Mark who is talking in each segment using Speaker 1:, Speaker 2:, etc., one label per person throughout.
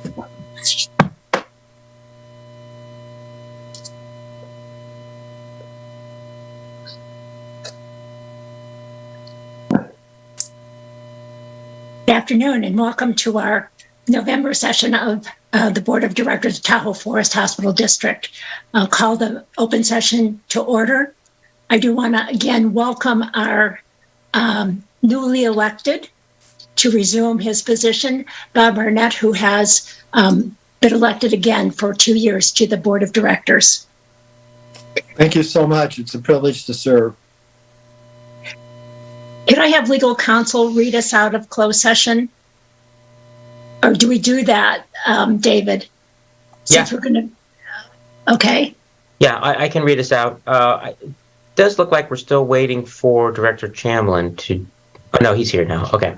Speaker 1: Good afternoon and welcome to our November session of the Board of Directors of Tahoe Forest Hospital District. I'll call the open session to order. I do want to again welcome our newly elected to resume his position, Bob Burnett, who has been elected again for 2 years to the Board of Directors.
Speaker 2: Thank you so much. It's a privilege to serve.
Speaker 1: Could I have legal counsel read us out of closed session? Or do we do that, David? Since we're going to, okay.
Speaker 3: Yeah, I can read us out. It does look like we're still waiting for Director Chamlin to, oh no, he's here now, okay.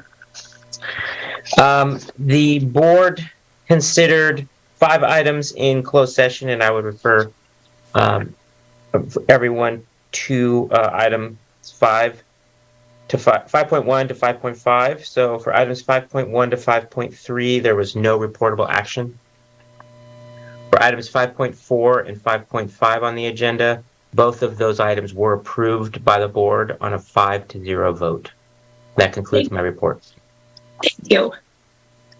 Speaker 3: The board considered 5 items in closed session, and I would refer everyone to item 5.1 to 5.5. So for items 5.1 to 5.3, there was no reportable action. For items 5.4 and 5.5 on the agenda, both of those items were approved by the board on a 5-0 vote. That concludes my report.
Speaker 1: Thank you.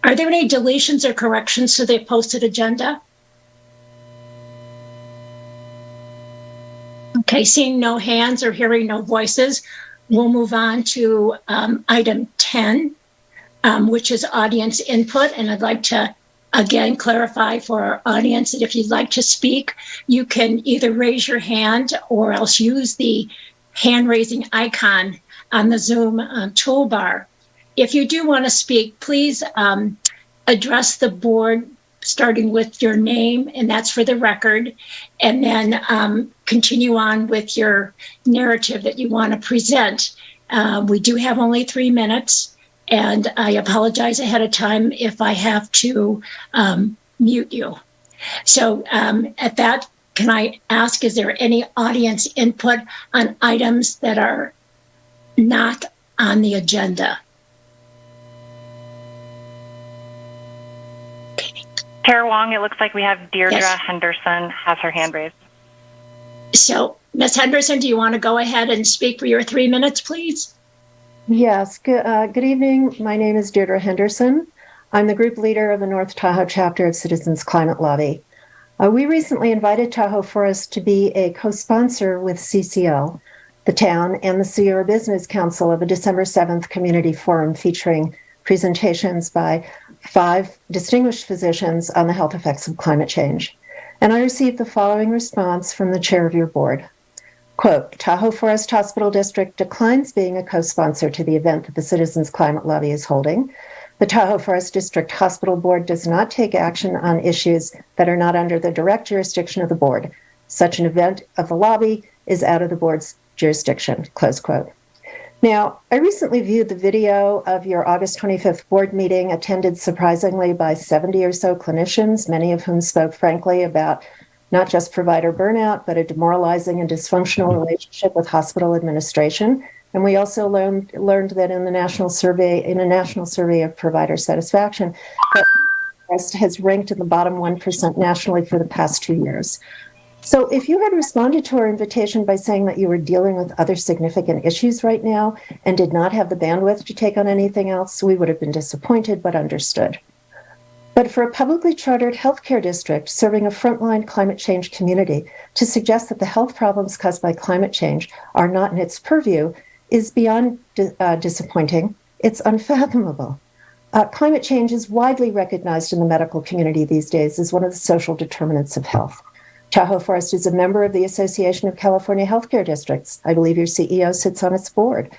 Speaker 1: Are there any deletions or corrections to the posted agenda? Okay, seeing no hands or hearing no voices, we'll move on to item 10, which is audience input. And I'd like to, again, clarify for our audience that if you'd like to speak, you can either raise your hand or else use the hand raising icon on the Zoom toolbar. If you do want to speak, please address the board starting with your name, and that's for the record, and then continue on with your narrative that you want to present. We do have only 3 minutes, and I apologize ahead of time if I have to mute you. So at that, can I ask, is there any audience input on items that are not on the agenda?
Speaker 4: Chair Wong, it looks like we have Deirdre Henderson has her hand raised.
Speaker 1: So, Ms. Henderson, do you want to go ahead and speak for your 3 minutes, please?
Speaker 5: Yes. Good evening. My name is Deirdre Henderson. I'm the group leader of the North Tahoe chapter of Citizens Climate Lobby. We recently invited Tahoe Forest to be a co-sponsor with CCL, the town, and the Sierra Business Council of a December 7th community forum featuring presentations by 5 distinguished physicians on the health effects of climate change. And I received the following response from the chair of your board. Quote, Tahoe Forest Hospital District declines being a co-sponsor to the event that the Citizens Climate Lobby is holding. The Tahoe Forest District Hospital Board does not take action on issues that are not under the direct jurisdiction of the board. Such an event of the lobby is out of the board's jurisdiction, close quote. Now, I recently viewed the video of your August 25th board meeting, attended surprisingly by 70 or so cleanicians, many of whom spoke frankly about not just provider burnout, but a demoralizing and dysfunctional relationship with hospital administration. And we also learned that in a national survey of provider satisfaction, that Forest has ranked in the bottom 1% nationally for the past 2 years. So if you had responded to our invitation by saying that you were dealing with other significant issues right now and did not have the bandwidth to take on anything else, we would have been disappointed, but understood. But for a publicly chartered healthcare district serving a frontline climate change community to suggest that the health problems caused by climate change are not in its purview is beyond disappointing. It's unfathomable. Climate change is widely recognized in the medical community these days as one of the social determinants of health. Tahoe Forest is a member of the Association of California Healthcare Districts. I believe your CEO sits on its board.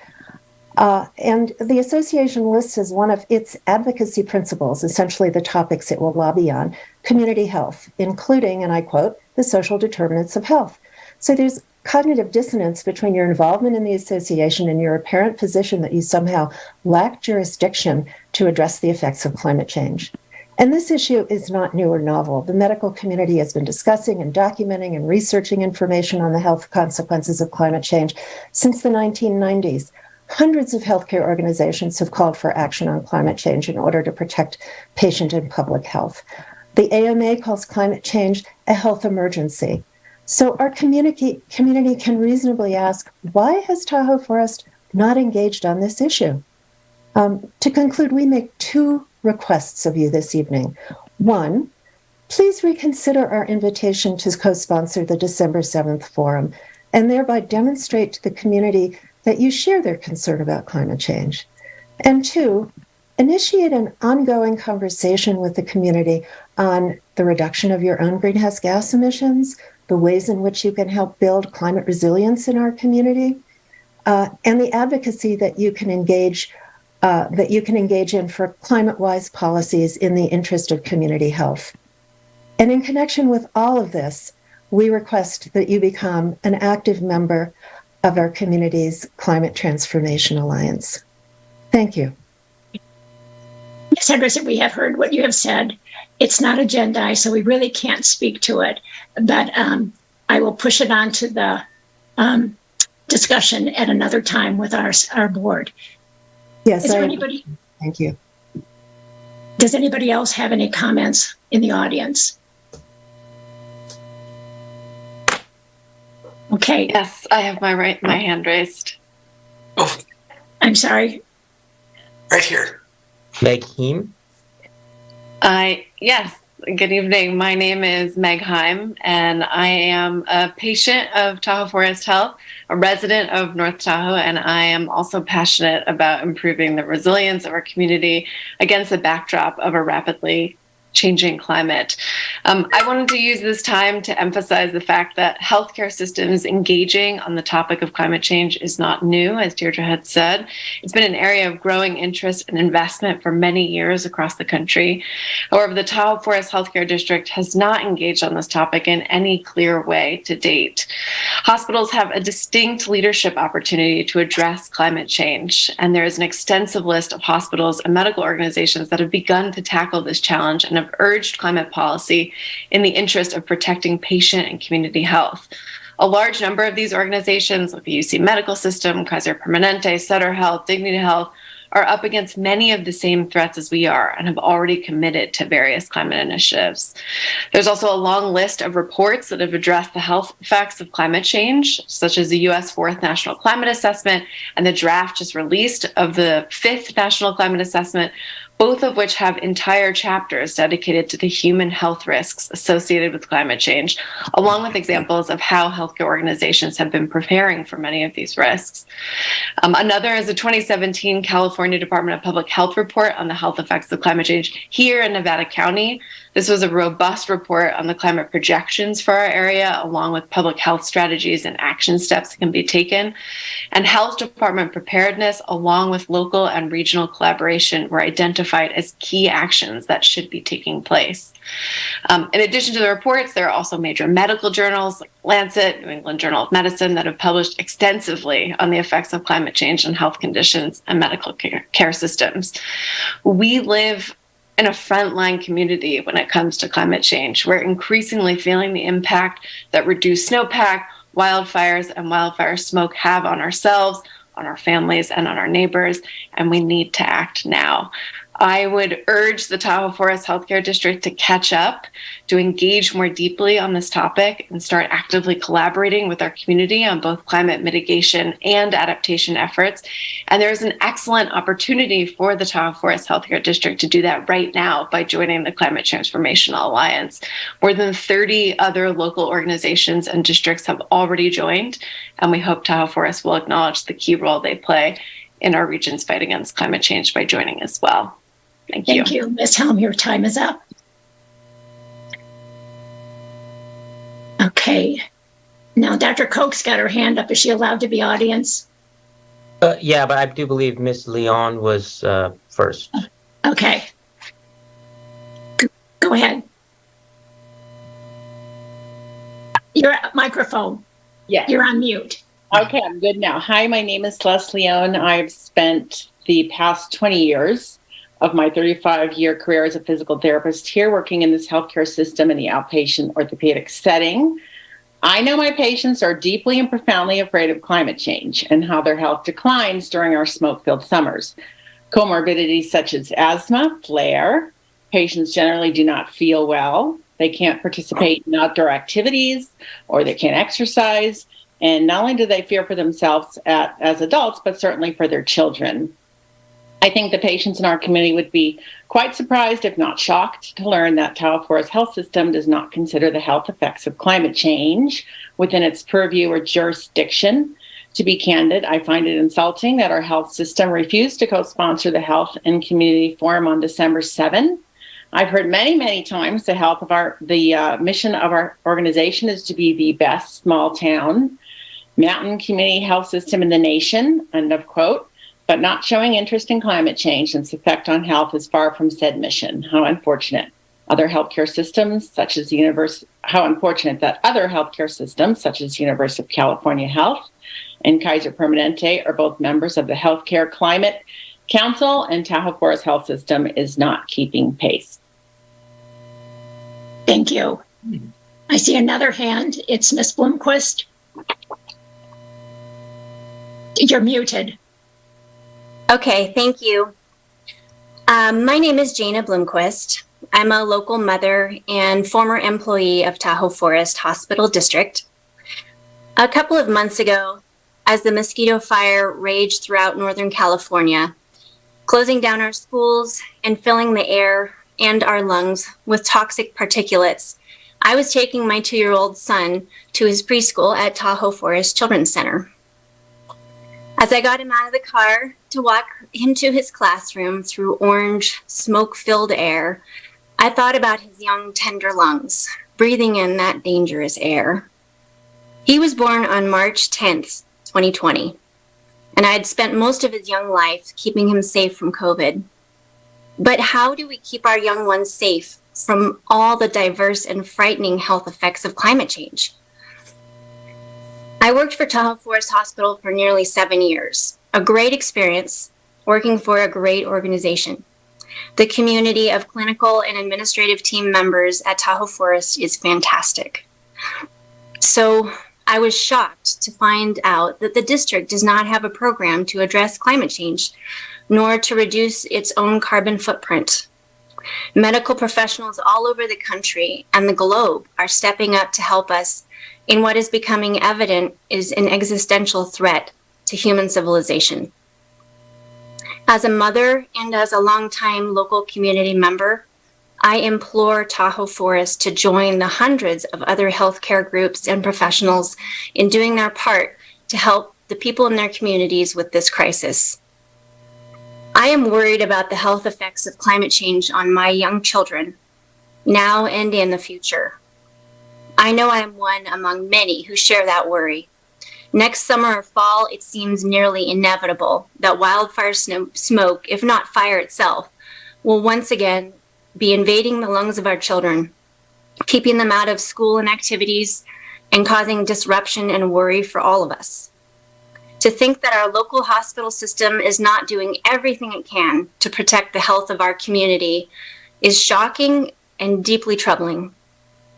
Speaker 5: And the association lists as one of its advocacy principles, essentially the topics it will lobby on, community health, including, and I quote, the social determinants of health. So there's cognitive dissonance between your involvement in the association and your apparent position that you somehow lack jurisdiction to address the effects of climate change. And this issue is not new or novel. The medical community has been discussing and documenting and researching information on the health consequences of climate change since the 1990s. hundreds of healthcare organizations have called for action on climate change in order to protect patient and public health. The AMA calls climate change a health emergency. So our community can reasonably ask, why has Tahoe Forest not engaged on this issue? To conclude, we make two requests of you this evening. One, please reconsider our invitation to co-sponsor the December 7th forum and thereby demonstrate to the community that you share their concern about climate change. And two, initiate an ongoing conversation with the community on the reduction of your own greenhouse gas emissions, the ways in which you can help build climate resilience in our community, and the advocacy that you can engage in for climate-wise policies in the interest of community health. And in connection with all of this, we request that you become an active member of our community's Climate Transformation Alliance. Thank you.
Speaker 1: Ms. Henderson, we have heard what you have said. It's not agendized, so we really can't speak to it, but I will push it on to the discussion at another time with our board.
Speaker 5: Yes,
Speaker 1: Thank
Speaker 5: you.
Speaker 1: Does anybody else have any comments in the audience? Okay.
Speaker 6: Yes, I have my hand raised.
Speaker 7: Oh,
Speaker 1: I'm sorry.
Speaker 7: right here.
Speaker 3: Meg Heem?
Speaker 6: Yes, good evening. My name is Meg Heim, and I am a patient of Tahoe Forest Health, a resident of North Tahoe, and I am also passionate about improving the resilience of our community against the backdrop of a rapidly changing climate. I wanted to use this time to emphasize the fact that healthcare systems engaging on the topic of climate change is not new, as Deirdre had said. It's been an area of growing interest and investment for many years across the country. However, the Tahoe Forest Healthcare District has not engaged on this topic in any clear way to date. Hospitals have a distinct leadership opportunity to address climate change, and there is an extensive list of hospitals and medical organizations that have begun to tackle this challenge and have urged climate policy in the interest of protecting patient and community health. A large number of these organizations, like the UC Medical System, Kaiser Permanente, Sutter Health, Dignity Health, are up against many of the same threats as we are and have already committed to various climate initiatives. There's also a long list of reports that have addressed the health effects of climate change, such as the U.S. 4th National Climate Assessment and the draft just released of the 5th National Climate Assessment, both of which have entire chapters dedicated to the human health risks associated with climate change, along with examples of how healthcare organizations have been preparing for many of these risks. Another is a 2017 California Department of Public Health report on the health effects of climate change here in Nevada County. This was a robust report on the climate projections for our area, along with public health strategies and action steps that can be taken. And health department preparedness, along with local and regional collaboration, were identified as key actions that should be taking place. In addition to the reports, there are also major medical journals like Lancet, New England Journal of Medicine, that have published extensively on the effects of climate change on health conditions and medical care systems. We live in a frontline community when it comes to climate change. We're increasingly feeling the impact that reduced snowpack, wildfires, and wildfire smoke have on ourselves, on our families, and on our neighbors, and we need to act now. I would urge the Tahoe Forest Healthcare District to catch up, to engage more deeply on this topic, and start actively collaborating with our community on both climate mitigation and adaptation efforts. And there is an excellent opportunity for the Tahoe Forest Healthcare District to do that right now by joining the Climate Transformation Alliance. More than 30 other local organizations and districts have already joined, and we hope Tahoe Forest will acknowledge the key role they play in our region's fight against climate change by joining as well. Thank you.
Speaker 1: Thank you. Ms. Helm, your time is up. Okay. Now, Dr. Koch's got her hand up. Is she allowed to be audience?
Speaker 3: Yeah, but I do believe Miss Leon was first.
Speaker 1: Okay. Go ahead. Your microphone.
Speaker 8: Yes.
Speaker 1: You're on mute.
Speaker 8: Okay, I'm good now. Hi, my name is Celeste Leon. I've spent the past 20 years of my 35-year career as a physical therapist here working in this healthcare system in the outpatient orthopedic setting. I know my patients are deeply and profoundly afraid of climate change and how their health declines during our smoke-filled summers. Comorbidities such as asthma, flare, patients generally do not feel well. They can't participate in outdoor activities or they can't exercise. And not only do they fear for themselves as adults, but certainly for their children. I think the patients in our community would be quite surprised, if not shocked, to learn that Tahoe Forest Health System does not consider the health effects of climate change within its purview or jurisdiction. To be candid, I find it insulting that our health system refused to co-sponsor the Health and Community Forum on December 7. I've heard many, many times the mission of our organization is to be the best small town mountain community health system in the nation, end of quote. But not showing interest in climate change and its effect on health is far from said mission. How unfortunate. How unfortunate that other healthcare systems, such as University of California Health and Kaiser Permanente, are both members of the Healthcare Climate Council, and Tahoe Forest Health System is not keeping pace.
Speaker 1: Thank you. I see another hand. It's Ms. Bloomquist. You're muted.
Speaker 9: Okay, thank you. My name is Jana Bloomquist. I'm a local mother and former employee of Tahoe Forest Hospital District. A couple of months ago, as the mosquito fire raged throughout Northern California, closing down our schools and filling the air and our lungs with toxic particulates, I was taking my 2-year-old son to his preschool at Tahoe Forest Children's Center. As I got him out of the car to walk him to his classroom through orange, smoke-filled air, I thought about his young, tender lungs, breathing in that dangerous air. He was born on March 10th, 2020, and I had spent most of his young life keeping him safe from COVID. But how do we keep our young ones safe from all the diverse and frightening health effects of climate change? I worked for Tahoe Forest Hospital for nearly 7 years, a great experience working for a great organization. The community of clinical and administrative team members at Tahoe Forest is fantastic. So I was shocked to find out that the district does not have a program to address climate change, nor to reduce its own carbon footprint. Medical professionals all over the country and the globe are stepping up to help us in what is becoming evident is an existential threat to human civilization. As a mother and as a longtime local community member, I implore Tahoe Forest to join the hundreds of other healthcare groups and professionals in doing their part to help the people in their communities with this crisis. I am worried about the health effects of climate change on my young children, now and in the future. I know I am one among many who share that worry. Next summer or fall, it seems nearly inevitable that wildfire smoke, if not fire itself, will once again be invading the lungs of our children, keeping them out of school and activities, and causing disruption and worry for all of us. To think that our local hospital system is not doing everything it can to protect the health of our community is shocking and deeply troubling.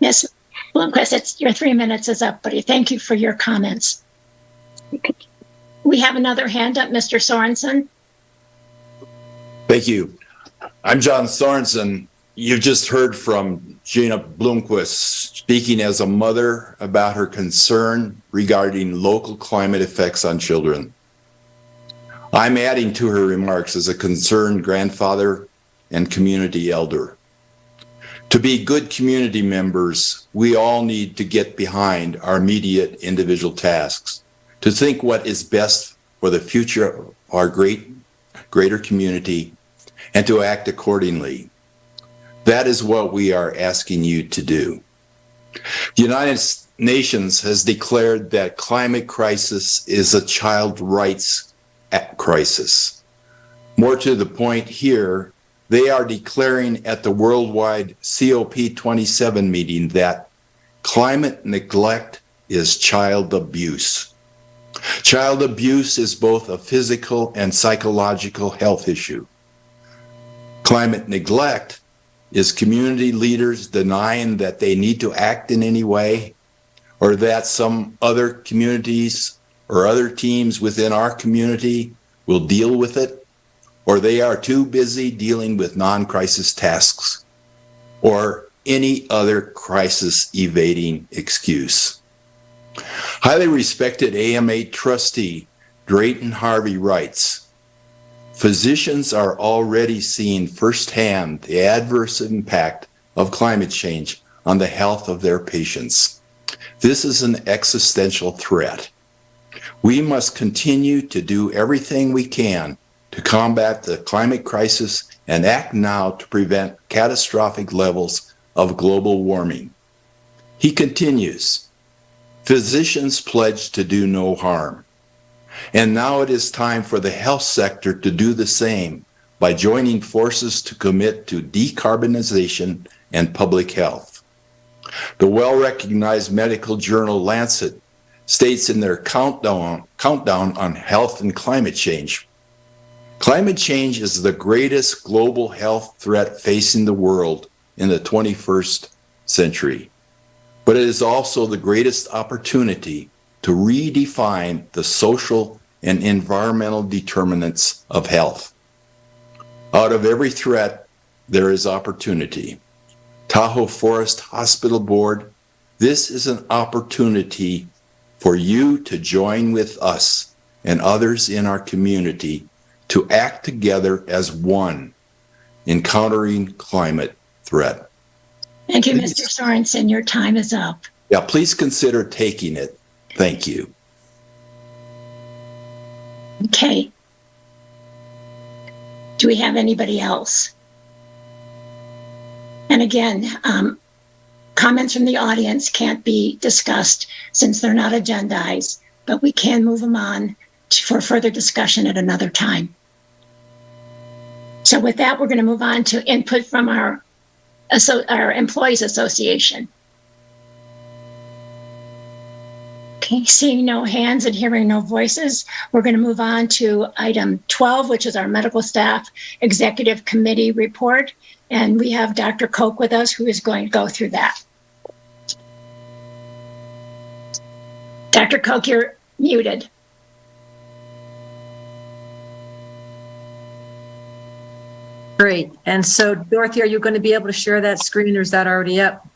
Speaker 1: Ms. Bloomquist, your 3 minutes is up, buddy. Thank you for your comments. We have another hand up, Mr. Sorensen.
Speaker 10: Thank you. I'm John Sorensen. You've just heard from Jana Bloomquist speaking as a mother about her concern regarding local climate effects on children. I'm adding to her remarks as a concerned grandfather and community elder. To be good community members, we all need to get behind our immediate individual tasks, to think what is best for the future of our greater community, and to act accordingly. That is what we are asking you to do. The United Nations has declared that climate crisis is a child rights crisis. More to the point here, they are declaring at the worldwide COP27 meeting that climate neglect is child abuse. Child abuse is both a physical and psychological health issue. Climate neglect is community leaders denying that they need to act in any way, or that some other communities or other teams within our community will deal with it, or they are too busy dealing with non-crisis tasks, or any other crisis evading excuse. Highly respected AMA trustee Drayton Harvey writes, physicians are already seeing firsthand the adverse impact of climate change on the health of their patients. This is an existential threat. We must continue to do everything we can to combat the climate crisis and act now to prevent catastrophic levels of global warming. He continues, physicians pledge to do no harm. And now it is time for the health sector to do the same by joining forces to commit to decarbonization and public health. The well-recognized medical journal Lancet states in their countdown on health and climate change, climate change is the greatest global health threat facing the world in the 21st century, but it is also the greatest opportunity to redefine the social and environmental determinants of health. Out of every threat, there is opportunity. Tahoe Forest Hospital Board, this is an opportunity for you to join with us and others in our community to act together as one in countering climate threat.
Speaker 1: Thank you, Mr. Sorensen. Your time is up.
Speaker 10: Yeah, please consider taking it. Thank you.
Speaker 1: Okay. Do we have anybody else? And again, comments from the audience can't be discussed since they're not agendized, but we can move them on for further discussion at another time. So with that, we're going to move on to input from our Employees Association. Okay, seeing no hands and hearing no voices, we're going to move on to item 12, which is our Medical Staff Executive Committee report. And we have Dr. Koch with us, who is going to go through that. Dr. Koch, you're muted.
Speaker 11: Great. And so, Dorothy, are you going to be able to share that screen, or is that already up?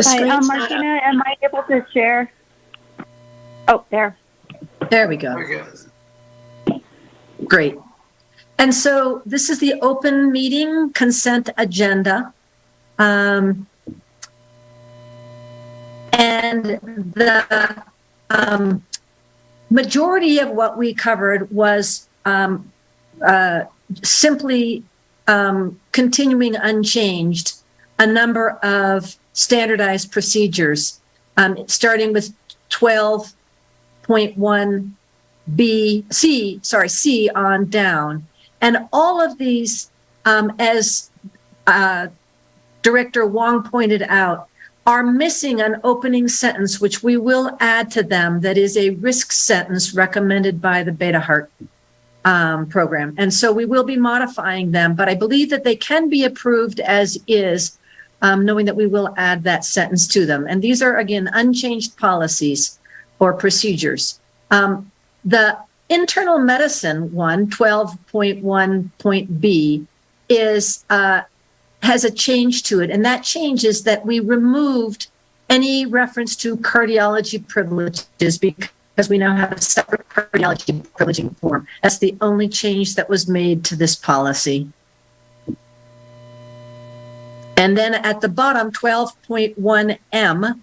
Speaker 1: Hi,
Speaker 12: Martina, am I able to share? Oh, there.
Speaker 11: There we go. Great. And so this is the open meeting consent agenda. And the majority of what we covered was simply continuing unchanged a number of standardized procedures, starting with 12.1 C on down. And all of these, as Director Wong pointed out, are missing an opening sentence, which we will add to them, that is a risk sentence recommended by the Beta Heart program. And so we will be modifying them, but I believe that they can be approved as is, knowing that we will add that sentence to them. And these are, again, unchanged policies or procedures. The internal medicine one, 12.1.B, is has a change to it. And that change is that we removed any reference to cardiology privileges because we now have a separate cardiology privileging form. That's the only change that was made to this policy. And then at the bottom, 12.1M,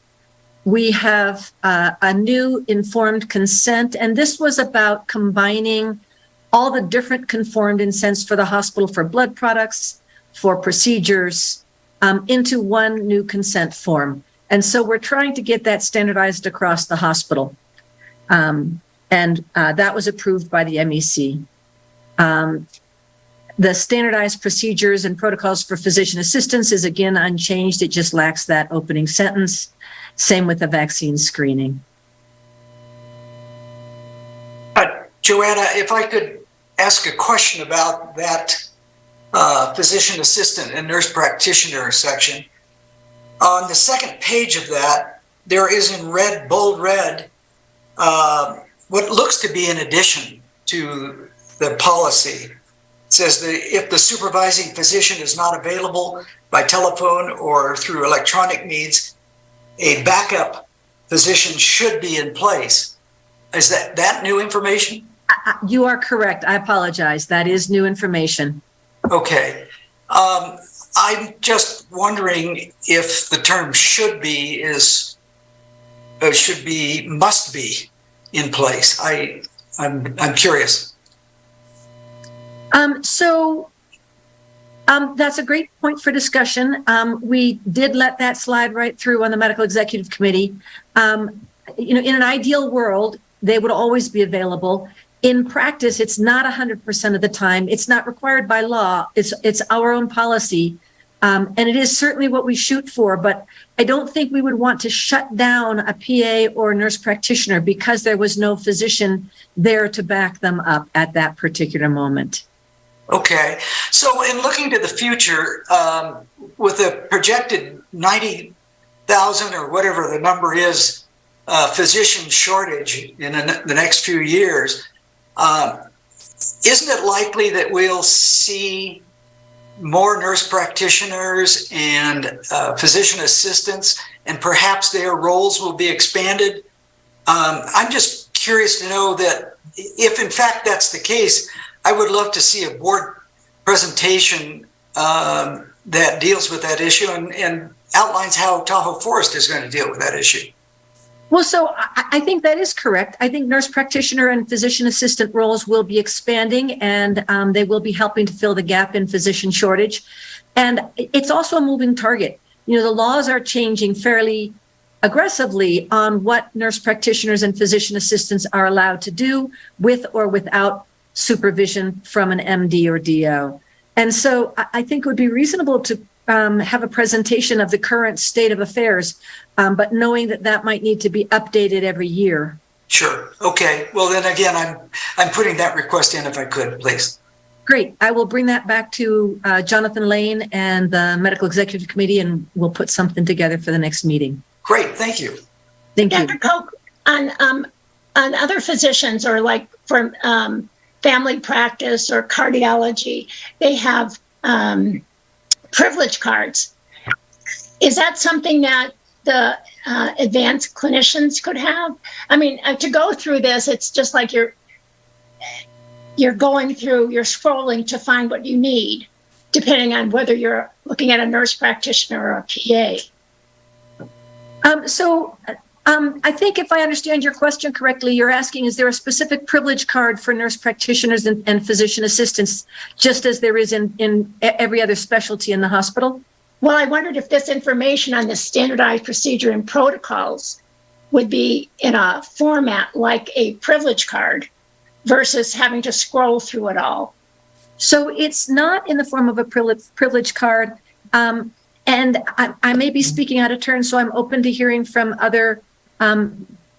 Speaker 11: we have a new informed consent. And this was about combining all the different conformed consents for the hospital for blood products, for procedures, into one new consent form. And so we're trying to get that standardized across the hospital. And that was approved by the MEC. The standardized procedures and protocols for physician assistants is again unchanged. It just lacks that opening sentence. Same with the vaccine screening.
Speaker 7: Joanna, if I could ask a question about that physician assistant and nurse practitioner section. On the second page of that, there is in red, bold red, what looks to be an addition to the policy. It says that if the supervising physician is not available by telephone or through electronic means, a backup physician should be in place. Is that new information?
Speaker 11: You are correct. I apologize. That is new information.
Speaker 7: Okay. I'm just wondering if the term should be must be in place. I'm curious.
Speaker 11: That's a great point for discussion. We did let that slide right through on the Medical Executive Committee. In an ideal world, they would always be available. In practice, it's not 100% of the time. It's not required by law. It's our own policy. And it is certainly what we shoot for, but I don't think we would want to shut down a PA or nurse practitioner because there was no physician there to back them up at that particular moment.
Speaker 7: Okay. So in looking to the future, with a projected 90,000 or whatever the number is, physician shortage in the next few years, isn't it likely that we'll see more nurse practitioners and physician assistants, and perhaps their roles will be expanded? I'm just curious to know that if in fact that's the case, I would love to see a board presentation that deals with that issue and outlines how Tahoe Forest is going to deal with that issue.
Speaker 11: Well, so I think that is correct. I think nurse practitioner and physician assistant roles will be expanding, and they will be helping to fill the gap in physician shortage. And it's also a moving target. The laws are changing fairly aggressively on what nurse practitioners and physician assistants are allowed to do with or without supervision from an MD or DO. And so I think it would be reasonable to have a presentation of the current state of affairs, but knowing that might need to be updated every year.
Speaker 7: Sure. Okay. Well, then again, I'm putting that request in if I could, please.
Speaker 11: Great. I will bring that back to Jonathan Lane and the Medical Executive Committee, and we'll put something together for the next meeting.
Speaker 7: Great. Thank you.
Speaker 11: Thank you.
Speaker 1: Dr. Koch, on other physicians or like for family practice or cardiology, they have privilege cards. Is that something that the advanced clinicians could have? I mean, to go through this, it's just like you're scrolling to find what you need, depending on whether you're looking at a nurse practitioner or a PA.
Speaker 11: I think if I understand your question correctly, you're asking, is there a specific privilege card for nurse practitioners and physician assistants, just as there is in every other specialty in the hospital?
Speaker 1: Well, I wondered if this information on the standardized procedure and protocols would be in a format like a privilege card versus having to scroll through it all.
Speaker 11: So it's not in the form of a privilege card. And I may be speaking out of turn, so I'm open to hearing from other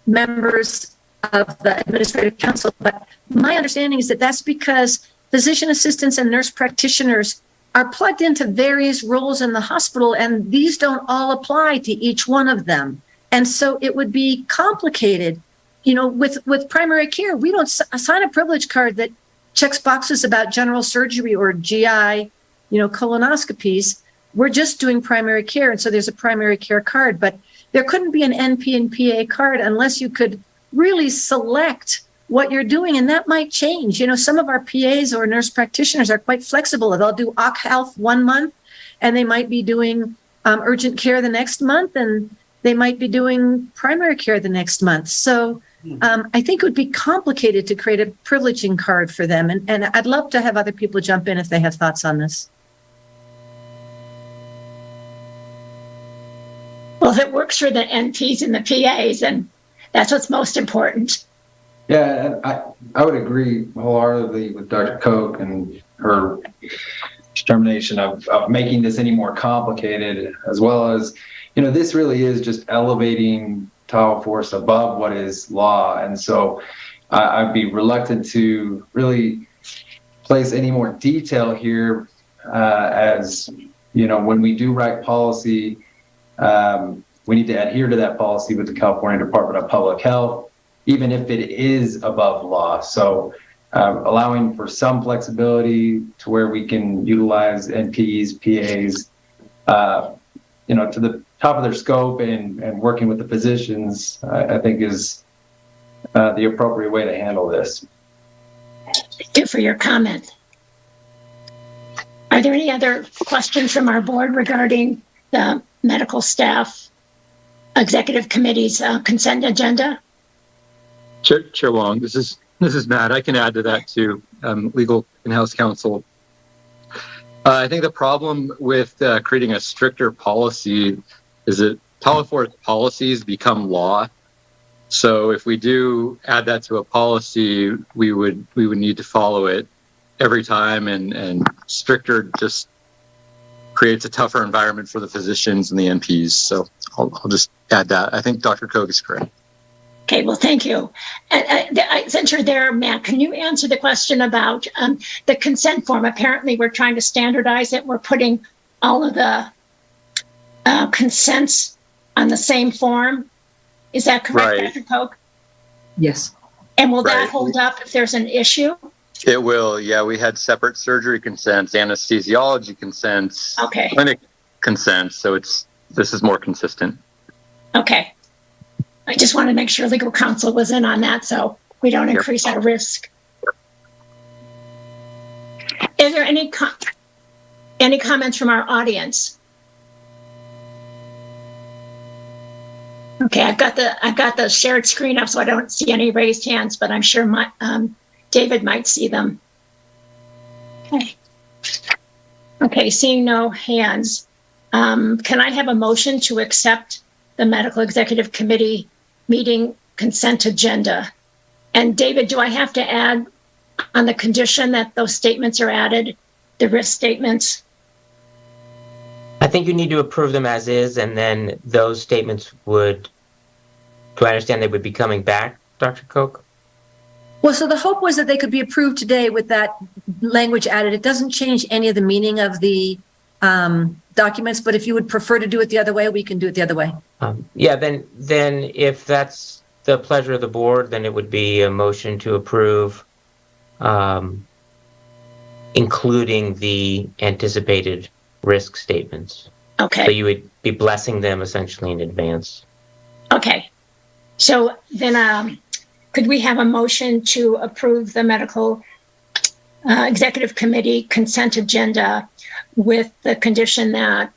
Speaker 11: members of the administrative council. But my understanding is that that's because physician assistants and nurse practitioners are plugged into various roles in the hospital, and these don't all apply to each one of them. And so it would be complicated. With primary care, we don't assign a privilege card that checks boxes about general surgery or GI, colonoscopies. We're just doing primary care. And so there's a primary care card, but there couldn't be an NP and PA card unless you could really select what you're doing. And that might change. Some of our PAs or nurse practitioners are quite flexible. They'll do OC Health 1 month, and they might be doing urgent care the next month, and they might be doing primary care the next month. So I think it would be complicated to create a privileging card for them. And I'd love to have other people jump in if they have thoughts on this.
Speaker 1: Well, if it works for the NPs and the PAs, and that's what's most important.
Speaker 13: Yeah, and I would agree wholeheartedly with Dr. Koch and her determination of making this any more complicated, as well as, this really is just elevating Tahoe Forest above what is law. And so I'd be reluctant to really place any more detail here as, when we do write policy, We need to adhere to that policy with the California Department of Public Health, even if it is above law. So allowing for some flexibility to where we can utilize NPs, PAs, to the top of their scope and working with the physicians, I think is the appropriate way to handle this.
Speaker 1: Thank you for your comment. Are there any other questions from our board regarding the medical staff executive committee's consent agenda?
Speaker 14: Chair Wong, this is Matt. I can add to that too. Legal in-house counsel. I think the problem with creating a stricter policy is that Tahoe Forest policies become law. So if we do add that to a policy, we would need to follow it every time, and stricter just creates a tougher environment for the physicians and the NPs. So I'll just add that. I think Dr. Koch is correct.
Speaker 1: Okay, well, thank you. Since you're there, Matt, can you answer the question about the consent form? Apparently, we're trying to standardize it. We're putting all of the consents on the same form. Is that correct,
Speaker 14: Right.
Speaker 1: Dr. Koch?
Speaker 11: Yes.
Speaker 1: And will that hold up if there's an issue?
Speaker 14: It will. Yeah, we had separate surgery consents, anesthesiology consents,
Speaker 1: Okay.
Speaker 14: clinic consents. So this is more consistent.
Speaker 1: Okay. I just want to make sure legal counsel was in on that so we don't increase our risk. Is there any comments from our audience? Okay, I've got the shared screen up so I don't see any raised hands, but I'm sure David might see them. Okay, seeing no hands. Can I have a motion to accept the Medical Executive Committee meeting consent agenda? And David, do I have to add on the condition that those statements are added, the risk statements?
Speaker 3: I think you need to approve them as is, and then those statements do I understand they would be coming back, Dr. Koch?
Speaker 11: Well, so the hope was that they could be approved today with that language added. It doesn't change any of the meaning of the documents, but if you would prefer to do it the other way, we can do it the other way.
Speaker 3: Then if that's the pleasure of the board, then it would be a motion to approve, including the anticipated risk statements.
Speaker 1: Okay.
Speaker 3: So you would be blessing them essentially in advance.
Speaker 1: Okay. So then could we have a motion to approve the Medical Executive Committee consent agenda with the condition that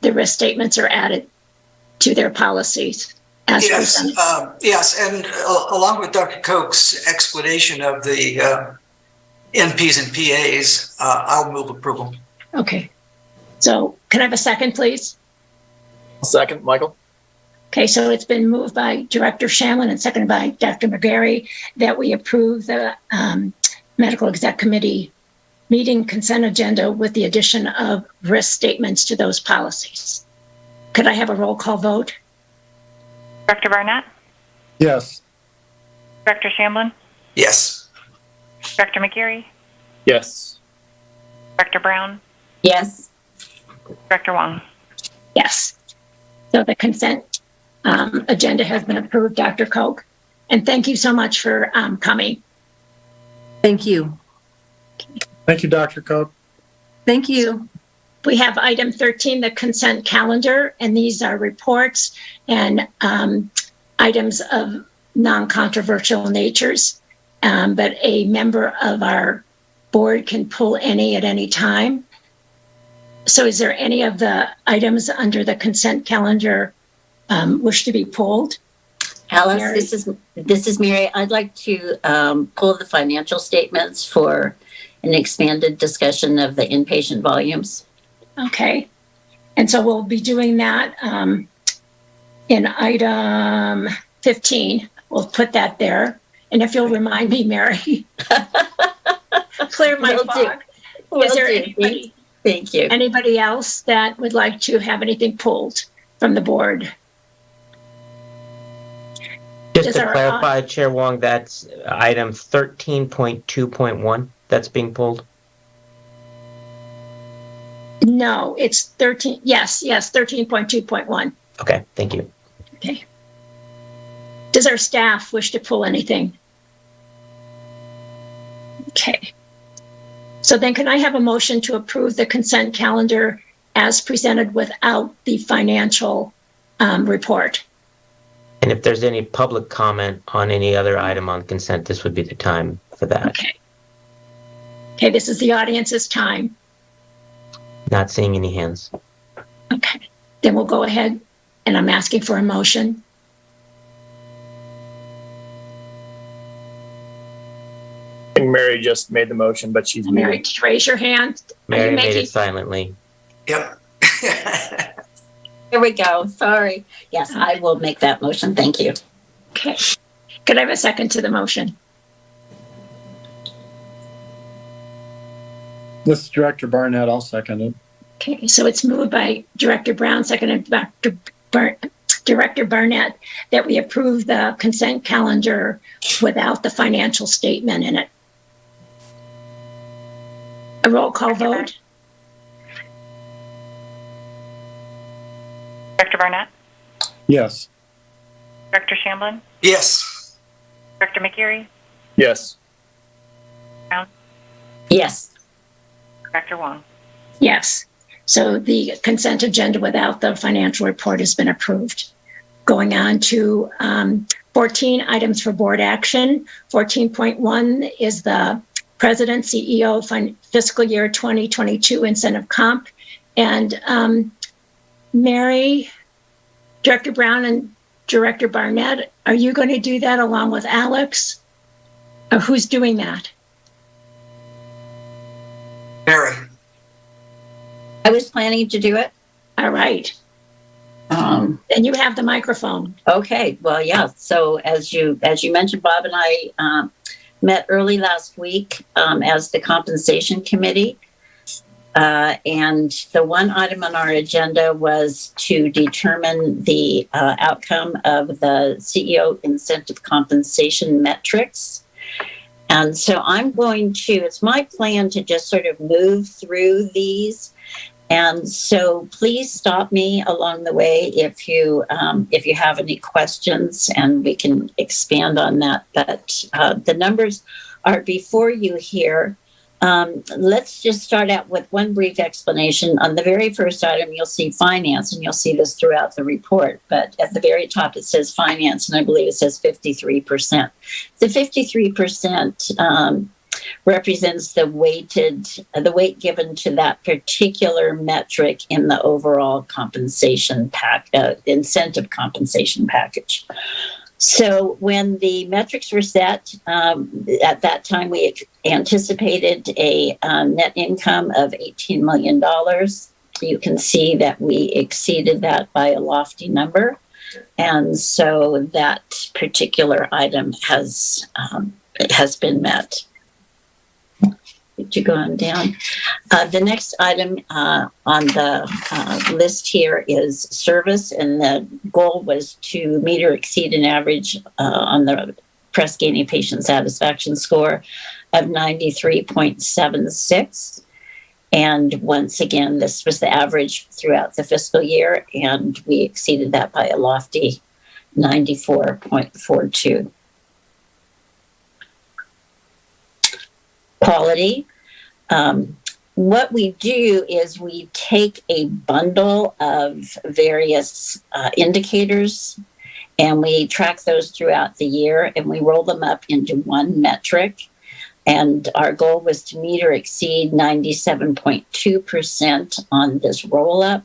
Speaker 1: the risk statements are added to their policies?
Speaker 7: Yes, yes, and along with Dr. Koch's explanation of the NPs and PAs, I'll move approval.
Speaker 1: Okay. So can I have a second, please?
Speaker 2: Second, Michael.
Speaker 1: Okay, so it's been moved by Director Shanlin and seconded by Dr. McGarry that we approve the Medical Exec Committee meeting consent agenda with the addition of risk statements to those policies. Could I have a roll call vote?
Speaker 4: Director Barnett?
Speaker 2: Yes.
Speaker 4: Director Shamblin?
Speaker 7: Yes.
Speaker 4: Director McGarry?
Speaker 2: Yes.
Speaker 4: Director Brown?
Speaker 9: Yes.
Speaker 4: Director Wong?
Speaker 1: Yes. So the consent agenda has been approved, Dr. Koch. And thank you so much for coming.
Speaker 11: Thank you.
Speaker 2: Thank you, Dr. Koch.
Speaker 11: Thank you.
Speaker 1: We have item 13, the consent calendar, and these are reports and items of non-controversial natures, but a member of our board can pull any at any time. So is there any of the items under the consent calendar wish to be pulled?
Speaker 15: Alice,
Speaker 1: Mary?
Speaker 15: this is Mary. I'd like to pull the financial statements for an expanded discussion of the inpatient volumes.
Speaker 1: Okay. And so we'll be doing that in item 15. We'll put that there. And if you'll remind me, Mary, clear my fog. Is there anybody?
Speaker 15: Thank you.
Speaker 1: Anybody else that would like to have anything pulled from the board?
Speaker 3: Just to clarify, Chair Wong, that's item 13.2.1 that's being pulled?
Speaker 1: No, it's 13. Yes, 13.2.1.
Speaker 3: Okay, thank you.
Speaker 1: Okay. Does our staff wish to pull anything? Okay. So then can I have a motion to approve the consent calendar as presented without the financial report?
Speaker 3: And if there's any public comment on any other item on consent, this would be the time for that.
Speaker 1: Okay. Okay, this is the audience's time.
Speaker 3: Not seeing any hands.
Speaker 1: Okay, then we'll go ahead and I'm asking for a motion.
Speaker 16: I think Mary just made the motion, but she's
Speaker 1: Mary,
Speaker 16: muted.
Speaker 1: just raise your hand.
Speaker 3: Mary made it silently.
Speaker 7: Yep.
Speaker 15: Here we go. Sorry. Yes, I will make that motion. Thank you.
Speaker 1: Okay. Could I have a second to the motion?
Speaker 2: This is Director Barnett. I'll second it.
Speaker 1: Okay, so it's moved by Director Brown, seconded by Director Barnett, that we approve the consent calendar without the financial statement in it. A roll call vote.
Speaker 4: Director Barnett?
Speaker 2: Yes.
Speaker 4: Director Shamblin?
Speaker 7: Yes.
Speaker 4: Director McGeary?
Speaker 16: Yes.
Speaker 4: Brown?
Speaker 15: Yes.
Speaker 4: Director Wong?
Speaker 1: Yes. So the consent agenda without the financial report has been approved. Going on to 14 items for board action. 14.1 is the President, CEO fiscal year 2022 incentive comp. And Mary, Director Brown, and Director Barnett, are you going to do that along with Alex? Or who's doing that?
Speaker 7: Mary.
Speaker 15: I was planning to do it.
Speaker 1: All right. And you have the microphone.
Speaker 15: Okay. Well, yeah. So as you mentioned, Bob and I met early last week as the compensation committee. And the one item on our agenda was to determine the outcome of the CEO incentive compensation metrics. And so it's my plan to just sort of move through these. And so please stop me along the way if you have any questions, and we can expand on that. But the numbers are before you here. Let's just start out with one brief explanation. On the very first item, you'll see finance, and you'll see this throughout the report. But at the very top, it says finance, and I believe it says 53%. The 53% represents the weight given to that particular metric in the overall compensation incentive compensation package. So when the metrics were set, at that time we anticipated a net income of $18 million. You can see that we exceeded that by a lofty number. And so that particular item has been met. Did you go on down? The next item on the list here is service, and the goal was to meet or exceed an average on the Press Ganey patient satisfaction score of 93.76. And once again, this was the average throughout the fiscal year, and we exceeded that by a lofty 94.42. Quality. What we do is we take a bundle of various indicators, and we track those throughout the year, and we roll them up into one metric. And our goal was to meet or exceed 97.2% on this roll up.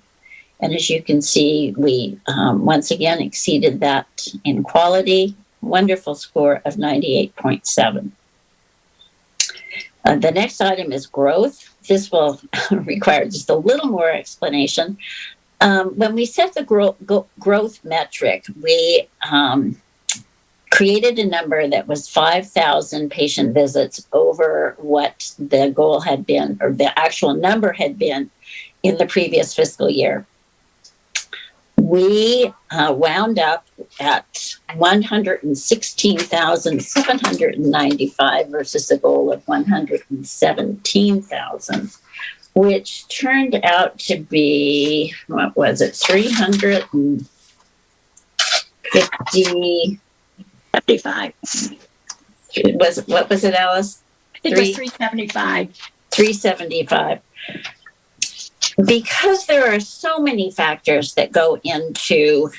Speaker 15: And as you can see, we once again exceeded that in quality. Wonderful score of 98.7. The next item is growth. This will require just a little more explanation. When we set the growth metric, we created a number that was 5,000 patient visits over what the goal had been, or the actual number had been in the previous fiscal year. We wound up at 116,795 versus a goal of 117,000, which turned out to be, what was it, 300 and 50,
Speaker 1: 75.
Speaker 15: what was it, Alice?
Speaker 1: It was 375.
Speaker 15: 375. Because there are so many factors that go into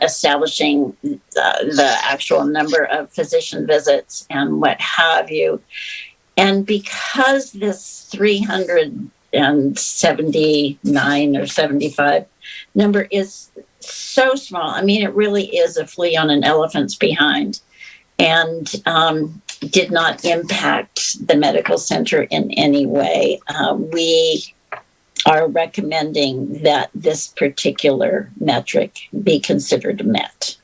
Speaker 15: establishing the actual number of physician visits and what have you, and because this 379 or 75 number is so small, I mean, it really is a flea on an elephant's behind, and did not impact the medical center in any way. We are recommending that this particular metric be considered met.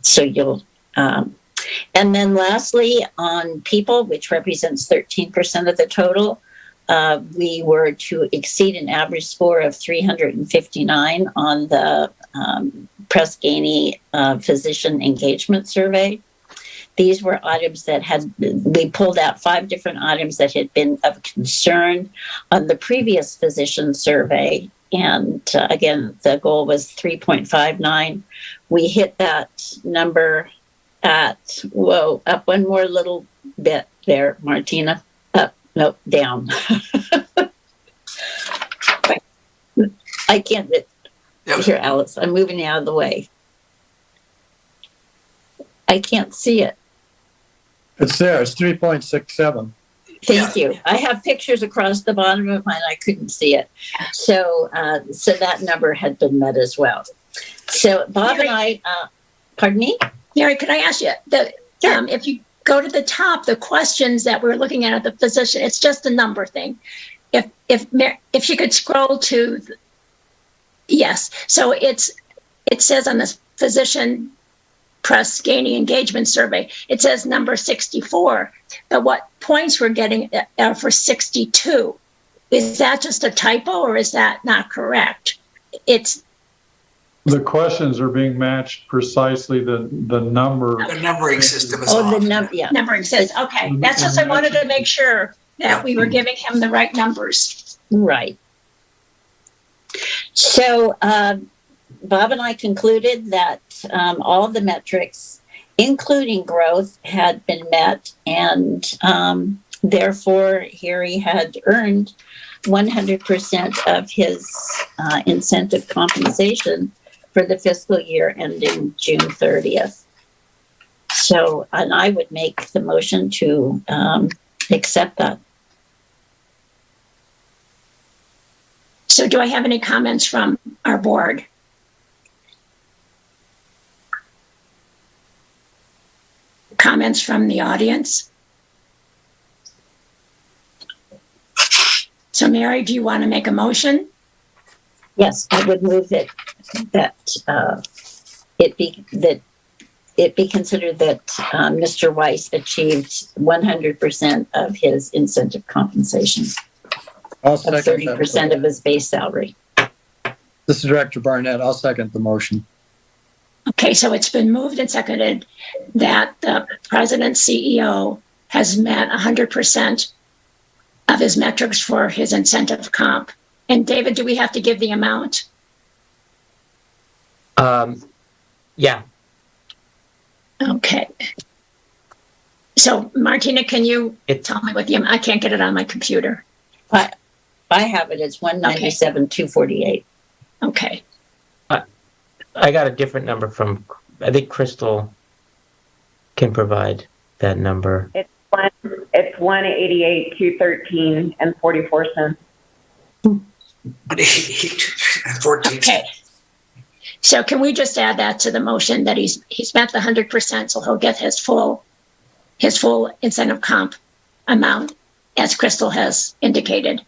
Speaker 15: So you'll, and then lastly, on people, which represents 13% of the total, we were to exceed an average score of 359 on the Press Ganey physician engagement survey. These were items that we pulled out 5 different items that had been of concern on the previous physician survey. And again, the goal was 3.59. We hit that number at, up one more little bit there, Martina. Up, nope, down. I can't, here, Alice, I'm moving out of the way. I can't see it.
Speaker 2: It's there. It's 3.67.
Speaker 15: Thank you. I have pictures across the bottom of mine. I couldn't see it. So that number had been met as well. So Bob and I, pardon me?
Speaker 1: Mary, could I ask you, if you go to the top, the questions that we're looking at the physician, it's just a number thing. If you could scroll to, yes. So it says on this physician Press Ganey engagement survey, it says number 64, but what points we're getting are for 62. Is that just a typo or is that not correct? It's
Speaker 17: the questions are being matched precisely the number.
Speaker 7: The numbering system is
Speaker 1: numbering says, okay. That's just, I wanted to make sure that we were giving him the right numbers.
Speaker 15: Right. So Bob and I concluded that all of the metrics, including growth, had been met, and therefore Harry had earned 100% of his incentive compensation for the fiscal year ending June 30th. So, and I would make the motion to accept that.
Speaker 1: So do I have any comments from our board? Comments from the audience? So Mary, do you want to make a motion?
Speaker 15: Yes, I would move that it be considered that Mr. Weiss achieved 100% of his incentive compensation.
Speaker 2: I'll second
Speaker 15: 30% of his base salary.
Speaker 2: This is Director Barnett. I'll second the motion.
Speaker 1: Okay, so it's been moved and seconded that the president CEO has met 100% of his metrics for his incentive comp. And David, do we have to give the amount?
Speaker 3: Yeah.
Speaker 1: Okay. So Martina, can you tell me what the amount? I can't get it on my computer.
Speaker 15: I have it. It's 197,248.
Speaker 1: Okay.
Speaker 3: I got a different number from, I think Crystal can provide that number.
Speaker 12: It's 188,213 and 44 cents.
Speaker 7: 188,213.
Speaker 1: Okay. So can we just add that to the motion that he's met the 100%, so he'll get his full incentive comp amount, as Crystal has indicated.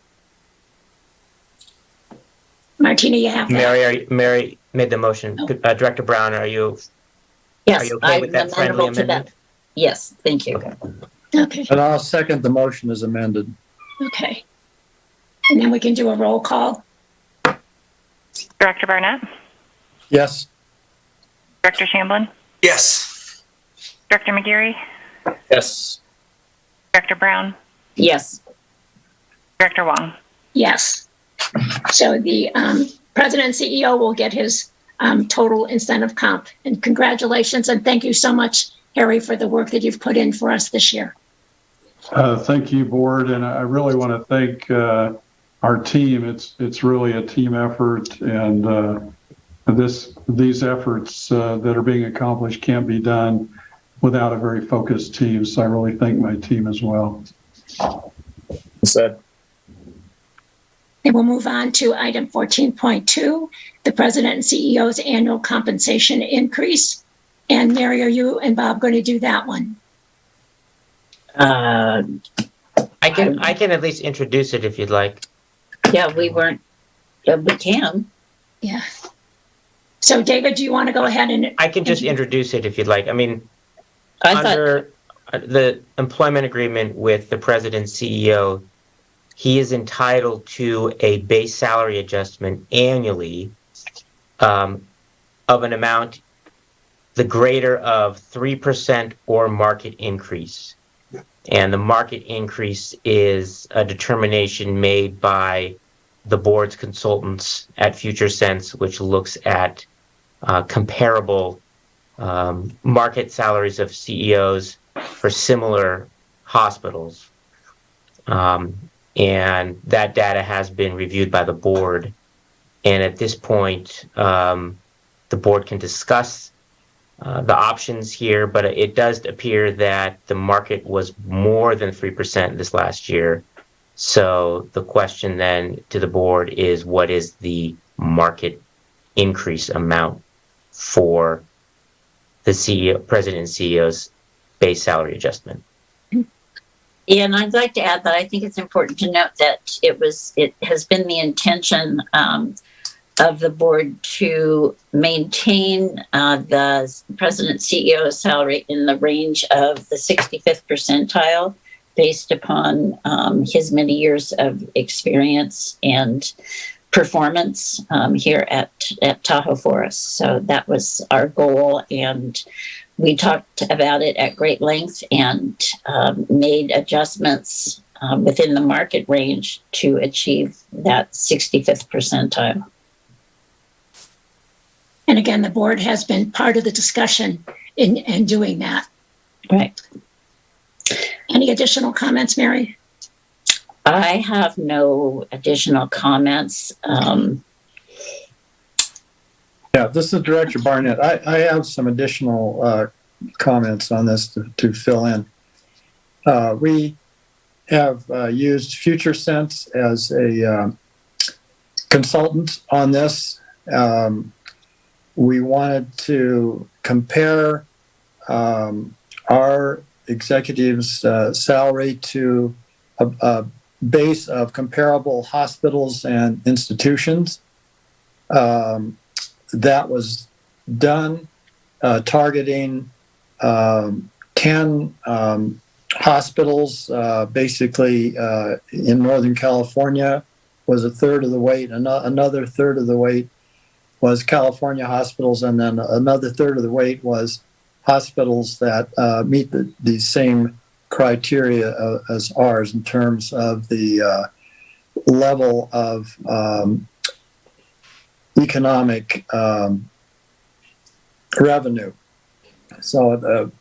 Speaker 1: Martina, you have that.
Speaker 3: Mary made the motion. Director Brown, are you?
Speaker 15: Yes,
Speaker 3: are you okay with that friendly amendment?
Speaker 15: Yes, thank you.
Speaker 1: Okay.
Speaker 2: And I'll second the motion as amended.
Speaker 1: Okay. And then we can do a roll call.
Speaker 4: Director Barnett?
Speaker 2: Yes.
Speaker 4: Director Shamblin?
Speaker 7: Yes.
Speaker 4: Director McGeary?
Speaker 16: Yes.
Speaker 4: Director Brown?
Speaker 15: Yes.
Speaker 4: Director Wong?
Speaker 1: Yes. So the president and CEO will get his total incentive comp. And congratulations, and thank you so much, Harry, for the work that you've put in for us this year.
Speaker 17: Thank you, board, and I really want to thank our team. It's really a team effort, and these efforts that are being accomplished can't be done without a very focused team. So I really thank my team as well.
Speaker 16: Said.
Speaker 1: And we'll move on to item 14.2, the President and CEO's annual compensation increase. And Mary, are you and Bob going to do that one?
Speaker 15: Uh,
Speaker 3: I can at least introduce it if you'd like.
Speaker 15: yeah, we can.
Speaker 1: Yeah. So David, do you want to go ahead and?
Speaker 3: I can just introduce it if you'd like. I mean,
Speaker 15: I
Speaker 3: under the employment agreement with the president CEO, he is entitled to a base salary adjustment annually of an amount the greater of 3% or market increase. And the market increase is a determination made by the board's consultants at Future Sense, which looks at comparable market salaries of CEOs for similar hospitals. And that data has been reviewed by the board. And at this point, the board can discuss the options here, but it does appear that the market was more than 3% this last year. So the question then to the board is, what is the market increase amount for the CEO, president and CEO's base salary adjustment?
Speaker 15: Yeah, and I'd like to add that I think it's important to note that it has been the intention of the board to maintain the president CEO salary in the range of the 65th percentile based upon his many years of experience and performance here at Tahoe Forest. So that was our goal, and we talked about it at great length and made adjustments within the market range to achieve that 65th percentile.
Speaker 1: And again, the board has been part of the discussion in doing that.
Speaker 15: Right.
Speaker 1: Any additional comments, Mary?
Speaker 15: I have no additional comments.
Speaker 2: Yeah, this is Director Barnett. I have some additional comments on this to fill in. We have used Future Sense as a consultant on this. We wanted to compare our executives' salary to a base of comparable hospitals and institutions. That was done targeting 10 hospitals, basically in Northern California was a third of the weight. Another third of the weight was California hospitals, and then another third of the weight was hospitals that meet the same criteria as ours in terms of the level of economic revenue. So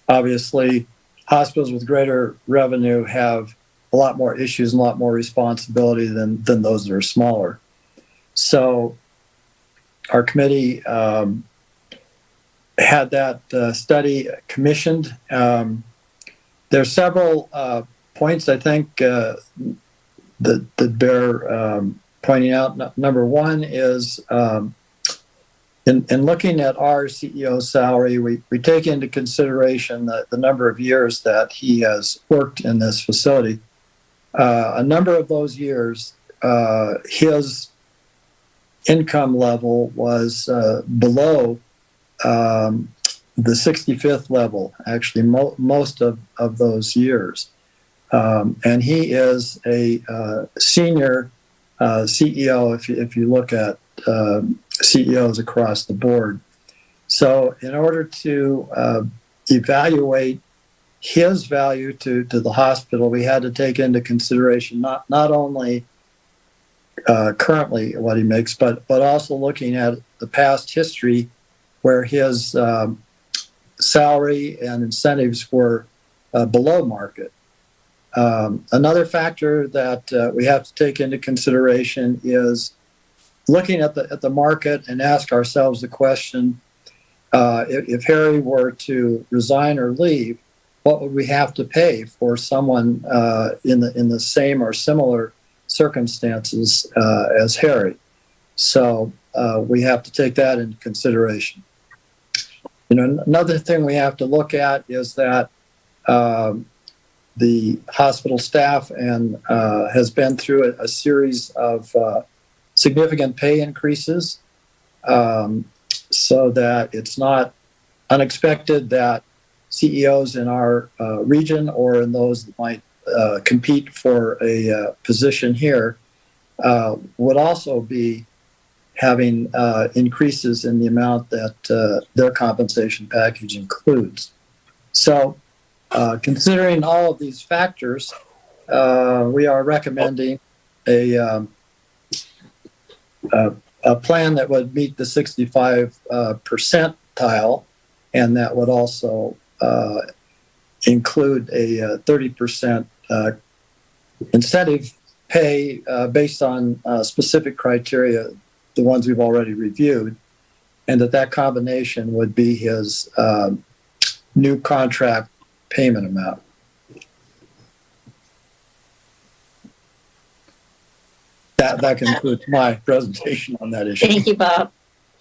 Speaker 2: obviously, hospitals with greater revenue have a lot more issues and a lot more responsibility than those that are smaller. So our committee had that study commissioned. There are several points, I think, that bear pointing out. Number one is in looking at our CEO salary, we take into consideration the number of years that he has worked in this facility. A number of those years, his income level was below the 65th level, actually, most of those years. And he is a senior CEO if you look at CEOs across the board. So in order to evaluate his value to the hospital, we had to take into consideration not only currently what he makes, but also looking at the past history where his salary and incentives were below market. Another factor that we have to take into consideration is looking at the market and ask ourselves the question, if Harry were to resign or leave, what would we have to pay for someone in the same or similar circumstances as Harry? So we have to take that into consideration. Another thing we have to look at is that the hospital staff and has been through a series of significant pay increases, so that it's not unexpected that CEOs in our region or in those that might compete for a position here would also be having increases in the amount that their compensation package includes. So considering all of these factors, we are recommending a plan that would meet the 65 percentile, and that would also include a 30% incentive pay based on specific criteria, the ones we've already reviewed, and that combination would be his new contract payment amount. That concludes my presentation on that issue.
Speaker 15: Thank you, Bob.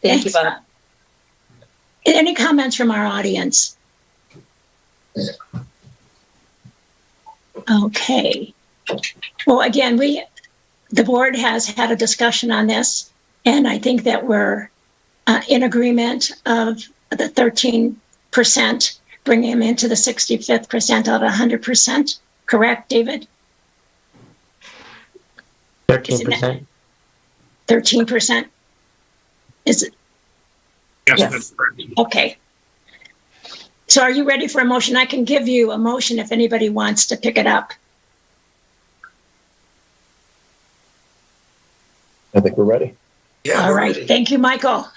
Speaker 15: Thank you, Bob.
Speaker 1: Any comments from our audience? Okay. Well, again, the board has had a discussion on this, and I think that we're in agreement of the 13%, bringing him into the 65th percentile at 100%. Correct, David?
Speaker 3: 13%.
Speaker 1: 13%? Is it?
Speaker 16: Yes, that's correct.
Speaker 1: Okay. So are you ready for a motion? I can give you a motion if anybody wants to pick it up.
Speaker 16: I think we're ready.
Speaker 7: Yeah.
Speaker 1: All right. Thank you, Michael.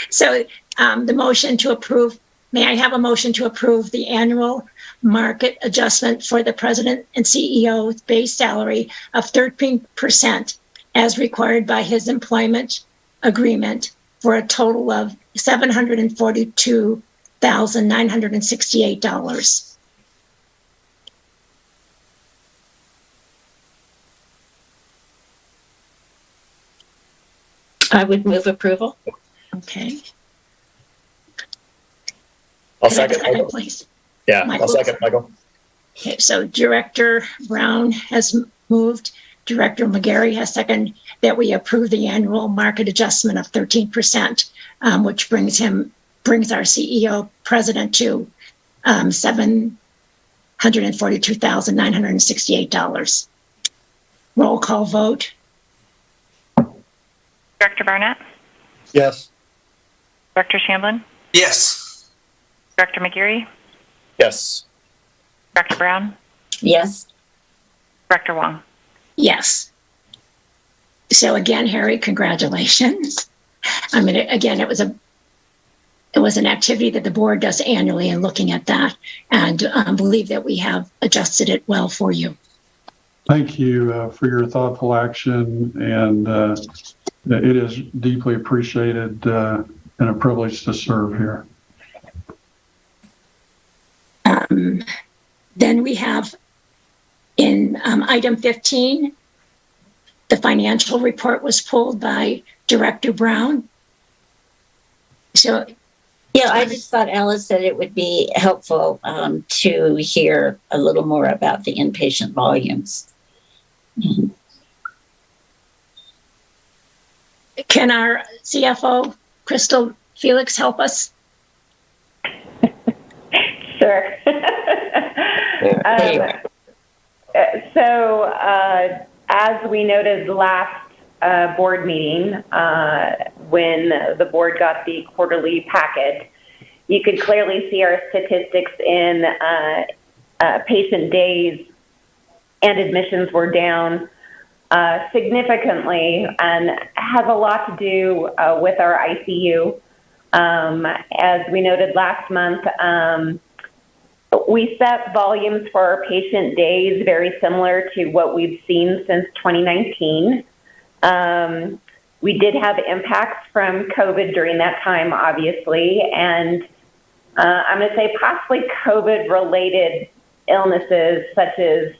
Speaker 1: So the motion to approve, may I have a motion to approve the annual market adjustment for the president and CEO base salary of 13% as required by his employment agreement for a total of $742,968.
Speaker 15: I would move approval.
Speaker 1: Okay.
Speaker 16: I'll second, Michael.
Speaker 1: Please.
Speaker 16: Yeah,
Speaker 1: Michael.
Speaker 16: I'll second, Michael.
Speaker 1: Okay, so Director Brown has moved. Director McGarry has seconded that we approve the annual market adjustment of 13%, which brings our CEO president to $742,968. Roll call vote.
Speaker 4: Director Barnett?
Speaker 2: Yes.
Speaker 4: Director Shamblin?
Speaker 7: Yes.
Speaker 4: Director McGeary?
Speaker 16: Yes.
Speaker 4: Director Brown?
Speaker 15: Yes.
Speaker 4: Director Wong?
Speaker 1: Yes. So again, Harry, congratulations. I mean, again, it was an activity that the board does annually, and looking at that, and believe that we have adjusted it well for you.
Speaker 17: Thank you for your thoughtful action, and it is deeply appreciated and a privilege to serve here.
Speaker 1: Then we have in item 15, the financial report was pulled by Director Brown. So,
Speaker 15: yeah, I just thought Alice said it would be helpful to hear a little more about the inpatient volumes.
Speaker 1: Can our CFO, Crystal Felix, help us?
Speaker 12: Sure. So as we noted last board meeting, when the board got the quarterly packet, you could clearly see our statistics in patient days and admissions were down significantly and has a lot to do with our ICU. As we noted last month, we set volumes for our patient days very similar to what we've seen since 2019. We did have impacts from COVID during that time, obviously, and I'm going to say possibly COVID-related illnesses such as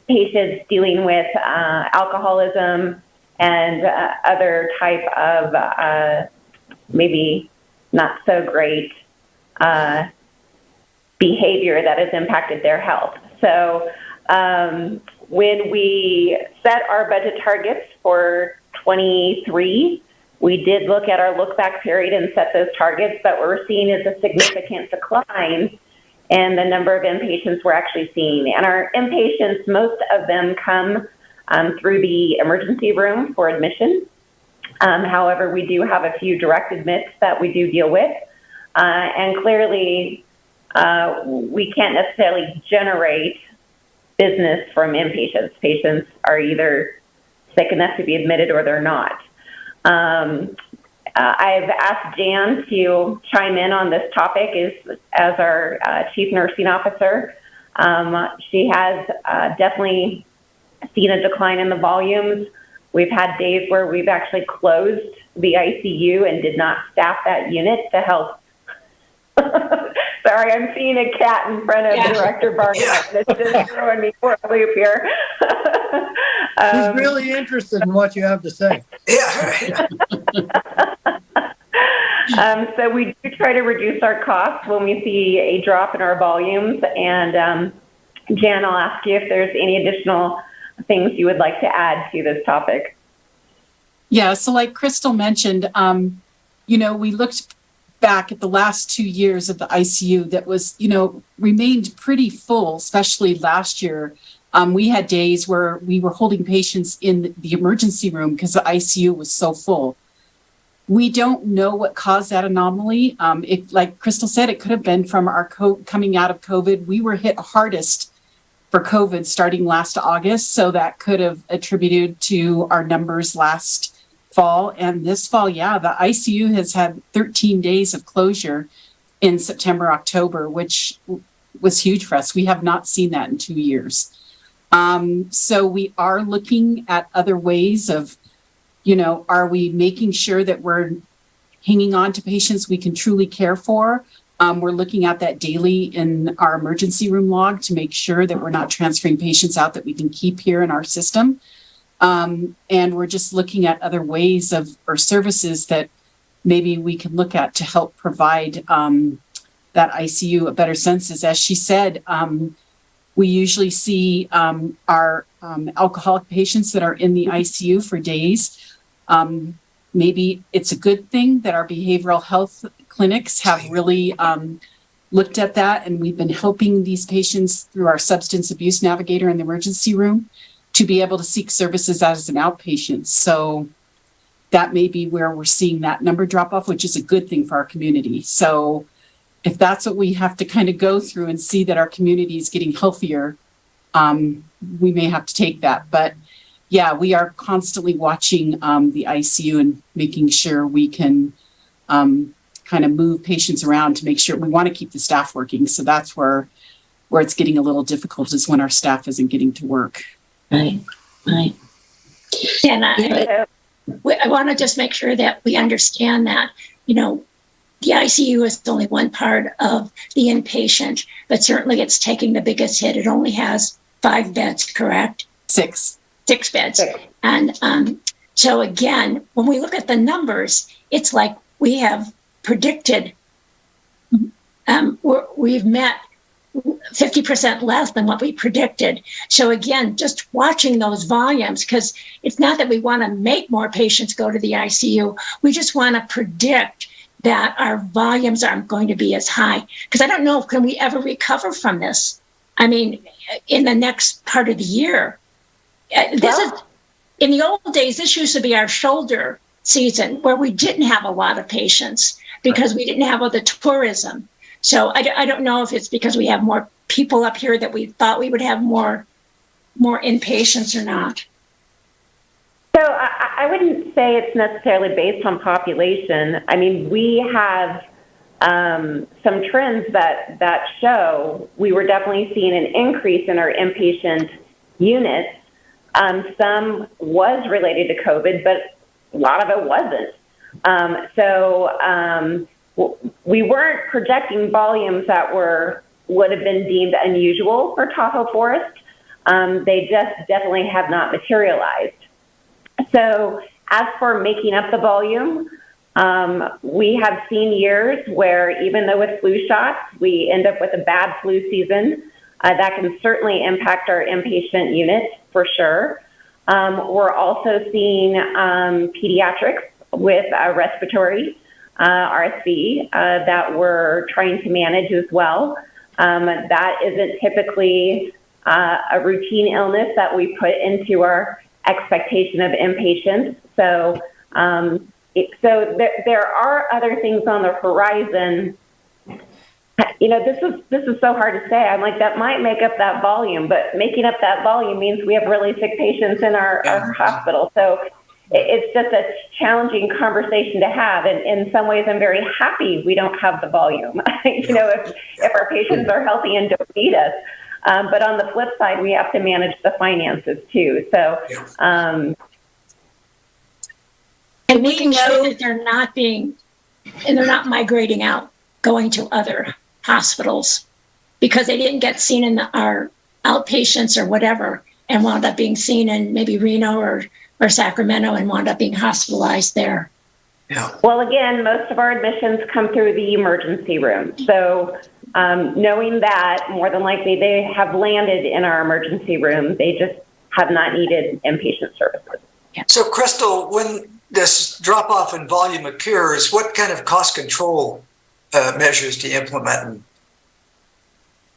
Speaker 12: patients dealing with alcoholism and other type of maybe not so great behavior that has impacted their health. So when we set our budget targets for 23, we did look at our look back period and set those targets, but what we're seeing is a significant decline in the number of inpatients we're actually seeing. And our inpatients, most of them come through the emergency room for admission. However, we do have a few direct admits that we do deal with. And clearly, we can't necessarily generate business from inpatients. Patients are either sick enough to be admitted or they're not. I've asked Jan to chime in on this topic as our Chief Nursing Officer. She has definitely seen a decline in the volumes. We've had days where we've actually closed the ICU and did not staff that unit to help. Sorry, I'm seeing a cat in front of Director Barnett. It's just throwing me for a loop here.
Speaker 2: She's really interested in what you have to say.
Speaker 7: Yeah.
Speaker 12: So we do try to reduce our costs when we see a drop in our volumes. And Jan, I'll ask you if there's any additional things you would like to add to this topic.
Speaker 18: Yeah, so like Crystal mentioned, we looked back at the last 2 years of the ICU that was, remained pretty full, especially last year. We had days where we were holding patients in the emergency room because the ICU was so full. We don't know what caused that anomaly. Like Crystal said, it could have been from our coming out of COVID. We were hit hardest for COVID starting last August, so that could have attributed to our numbers last fall. And this fall, the ICU has had 13 days of closure in September, October, which was huge for us. We have not seen that in 2 years. So we are looking at other ways of, are we making sure that we're hanging on to patients we can truly care for? We're looking at that daily in our emergency room log to make sure that we're not transferring patients out that we can keep here in our system. And we're just looking at other ways or services that maybe we can look at to help provide that ICU a better census. As she said, we usually see our alcoholic patients that are in the ICU for days. Maybe it's a good thing that our behavioral health clinics have really looked at that, and we've been helping these patients through our substance abuse navigator in the emergency room to be able to seek services as an outpatient. So that may be where we're seeing that number drop off, which is a good thing for our community. So if that's what we have to kind of go through and see that our community is getting healthier, we may have to take that. But yeah, we are constantly watching the ICU and making sure we can kind of move patients around to make sure we want to keep the staff working. So that's where it's getting a little difficult, is when our staff isn't getting to work.
Speaker 15: Right.
Speaker 1: And I want to just make sure that we understand that, the ICU is only one part of the inpatient, but certainly it's taking the biggest hit. It only has 5 beds, correct?
Speaker 18: 6
Speaker 1: beds. And so again, when we look at the numbers, it's like we have predicted, we've met 50% less than what we predicted. So again, just watching those volumes, because it's not that we want to make more patients go to the ICU. We just want to predict that our volumes aren't going to be as high. Because I don't know, can we ever recover from this? I mean, in the next part of the year. In the old days, this used to be our shoulder season where we didn't have a lot of patients because we didn't have all the tourism. So I don't know if it's because we have more people up here that we thought we would have more more inpatients or not?
Speaker 12: So I wouldn't say it's necessarily based on population. I mean, we have some trends that show we were definitely seeing an increase in our inpatient units. Some was related to COVID, but a lot of it wasn't. We weren't projecting volumes that would have been deemed unusual for Tahoe Forest. They just definitely have not materialized. So as for making up the volume, we have seen years where even though with flu shots, we end up with a bad flu season. That can certainly impact our inpatient units for sure. We're also seeing pediatrics with respiratory RSV that we're trying to manage as well. That isn't typically a routine illness that we put into our expectation of inpatients. So there are other things on the horizon. You know, this is so hard to say. I'm like, that might make up that volume, but making up that volume means we have really sick patients in our hospital. So it's just a challenging conversation to have. And in some ways, I'm very happy we don't have the volume. You know, if our patients are healthy and don't need us. But on the flip side, we have to manage the finances too. So,
Speaker 1: and making sure that they're not migrating out, going to other hospitals because they didn't get seen in our outpatients or whatever and wound up being seen in maybe Reno or Sacramento and wound up being hospitalized there.
Speaker 12: Yeah. Well, again, most of our admissions come through the emergency room. So knowing that, more than likely they have landed in our emergency room. They just have not needed inpatient services.
Speaker 7: Yeah. So, Crystal, when this drop-off in volume occurs, what kind of cost control measures do you implement?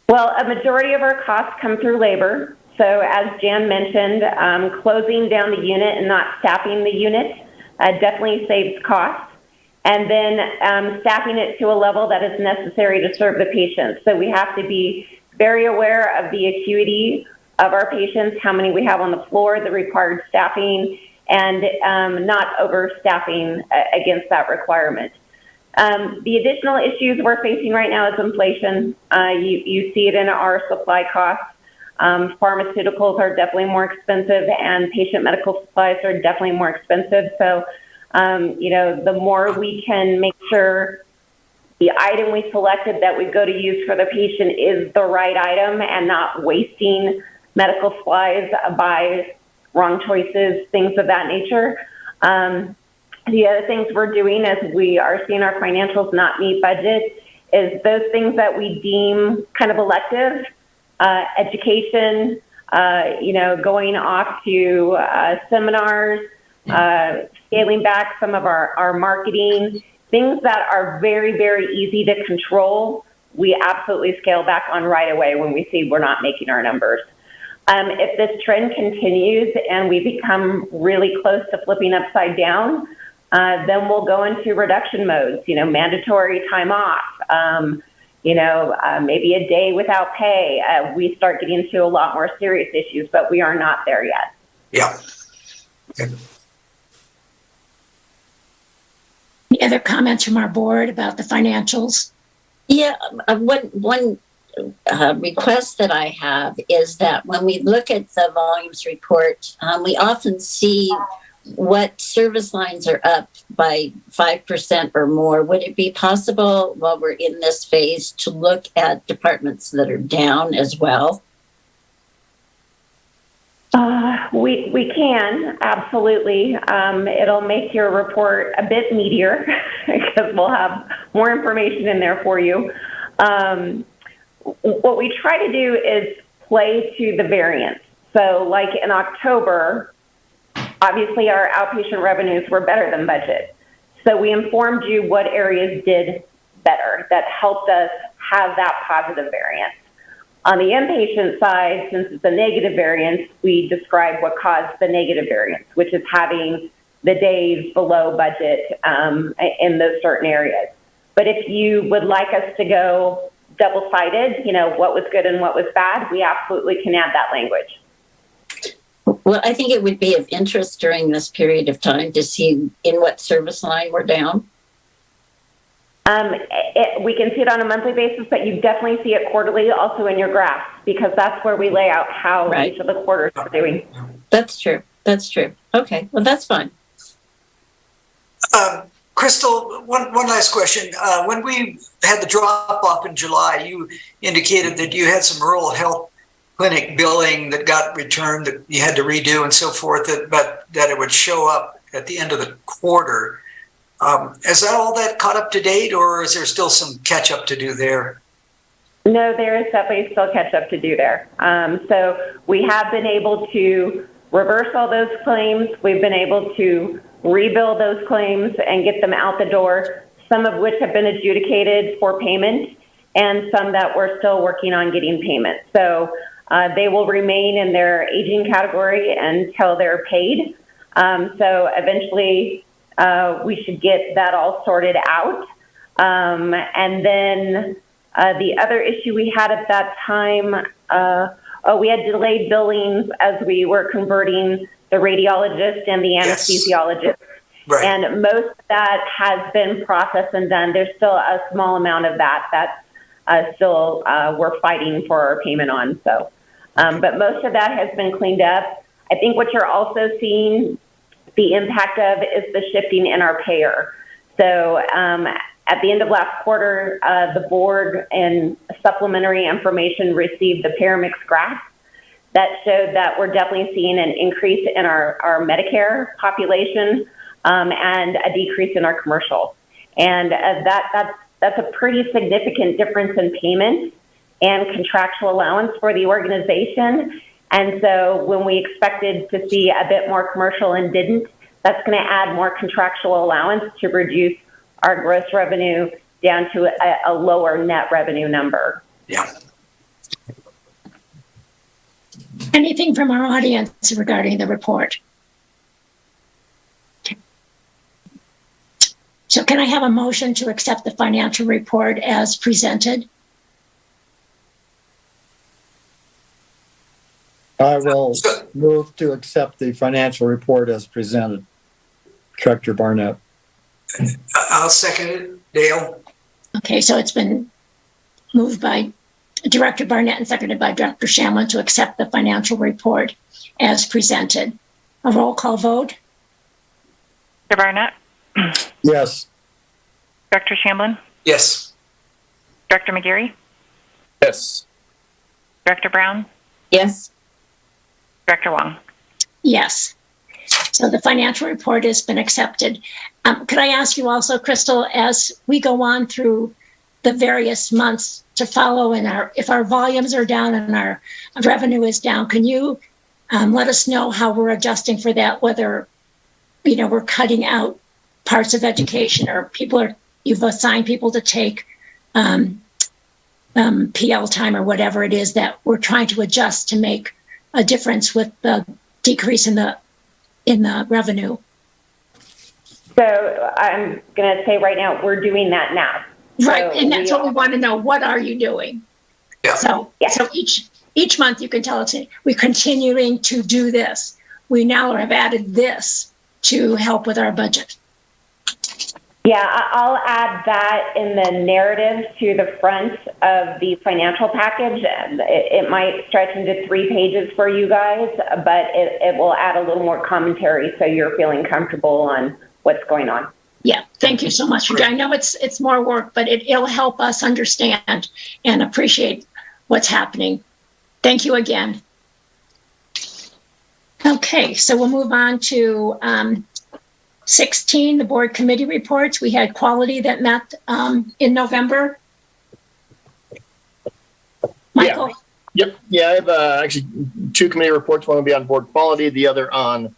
Speaker 12: Well, a majority of our costs come through labor. So as Jan mentioned, closing down the unit and not staffing the unit definitely saves costs. And then staffing it to a level that is necessary to serve the patients. So we have to be very aware of the acuity of our patients, how many we have on the floor, the required staffing, and not overstaffing against that requirement. The additional issues we're facing right now is inflation. You see it in our supply costs. Pharmaceuticals are definitely more expensive, and patient medical supplies are definitely more expensive. So, you know, the more we can make sure the item we selected that we go to use for the patient is the right item and not wasting medical supplies by wrong choices, things of that nature. The other things we're doing as we are seeing our financials not meet budget is those things that we deem kind of elective, education, you know, going off to seminars, scaling back some of our marketing, things that are very, very easy to control. We absolutely scale back on right away when we see we're not making our numbers. If this trend continues and we become really close to flipping upside down, then we'll go into reduction modes, you know, mandatory time off, you know, maybe a day without pay. We start getting into a lot more serious issues, but we are not there yet.
Speaker 7: Yeah. Okay.
Speaker 1: Any other comments from our board about the financials?
Speaker 15: Yeah, one request that I have is that when we look at the volumes report, we often see what service lines are up by 5% or more. Would it be possible while we're in this phase to look at departments that are down as well?
Speaker 12: We can, absolutely. It'll make your report a bit meatier because we'll have more information in there for you. What we try to do is play to the variance. So like in October, obviously our outpatient revenues were better than budget. So we informed you what areas did better that helped us have that positive variance. On the inpatient side, since it's a negative variance, we describe what caused the negative variance, which is having the days below budget in those certain areas. But if you would like us to go double-sided, you know, what was good and what was bad, we absolutely can add that language.
Speaker 15: Well, I think it would be of interest during this period of time to see in what service line we're down.
Speaker 12: We can see it on a monthly basis, but you definitely see it quarterly also in your graphs, because that's where we lay out how each of the quarters are doing.
Speaker 15: That's true. That's true. Okay, well, that's fine.
Speaker 7: Crystal, one last question. When we had the drop off in July, you indicated that you had some rural health clinic billing that got returned that you had to redo and so forth, but that it would show up at the end of the quarter. Is that all that caught up to date, or is there still some catch up to do there?
Speaker 12: No, there is definitely still catch up to do there. So we have been able to reverse all those claims. We've been able to rebuild those claims and get them out the door, some of which have been adjudicated for payment and some that we're still working on getting payment. So they will remain in their aging category until they're paid. So eventually we should get that all sorted out. And then the other issue we had at that time, we had delayed billings as we were converting the radiologist and the anesthesiologist. Right. And most of that has been processed and done. There's still a small amount of that still we're fighting for our payment on. So, but most of that has been cleaned up. I think what you're also seeing the impact of is the shifting in our payer. So at the end of last quarter, the board and supplementary information received the payer mix graph that showed that we're definitely seeing an increase in our Medicare population and a decrease in our commercial. And that's a pretty significant difference in payment and contractual allowance for the organization. And so when we expected to see a bit more commercial and didn't, that's going to add more contractual allowance to reduce our gross revenue down to a lower net revenue number.
Speaker 7: Yeah.
Speaker 1: Anything from our audience regarding the report? So can I have a motion to accept the financial report as presented?
Speaker 2: I will move to accept the financial report as presented. Director Barnett.
Speaker 7: I'll second it. Dale.
Speaker 1: Okay, so it's been moved by Director Barnett and seconded by Dr. Shamlin to accept the financial report as presented. A roll call vote.
Speaker 4: Dr. Barnett?
Speaker 2: Yes.
Speaker 4: Dr. Shamlin?
Speaker 7: Yes.
Speaker 4: Dr. McGarry?
Speaker 16: Yes.
Speaker 4: Dr. Brown?
Speaker 15: Yes.
Speaker 4: Dr. Wong?
Speaker 1: Yes. So the financial report has been accepted. Could I ask you also, Crystal, as we go on through the various months to follow, and if our volumes are down and our revenue is down, can you let us know how we're adjusting for that? Whether we're cutting out parts of education, or you've assigned people to take PL time or whatever it is that we're trying to adjust to make a difference with the decrease in the revenue.
Speaker 12: So I'm going to say right now, we're doing that now.
Speaker 1: Right,
Speaker 12: so
Speaker 1: and that's what we want to know. What are you doing?
Speaker 7: Yeah.
Speaker 1: So each month you can tell us, we're continuing to do this. We now have added this to help with our budget.
Speaker 12: Yeah, I'll add that in the narrative to the front of the financial package. It might stretch into 3 pages for you guys, but it will add a little more commentary so you're feeling comfortable on what's going on.
Speaker 1: Yeah, thank you so much. I know it's more work, but it'll help us understand and appreciate what's happening. Thank you again. Okay, so we'll move on to 16, the board committee reports. We had quality that met in November. Michael?
Speaker 16: Yep. Yeah, I have actually 2 committee reports. One will be on board quality, the other on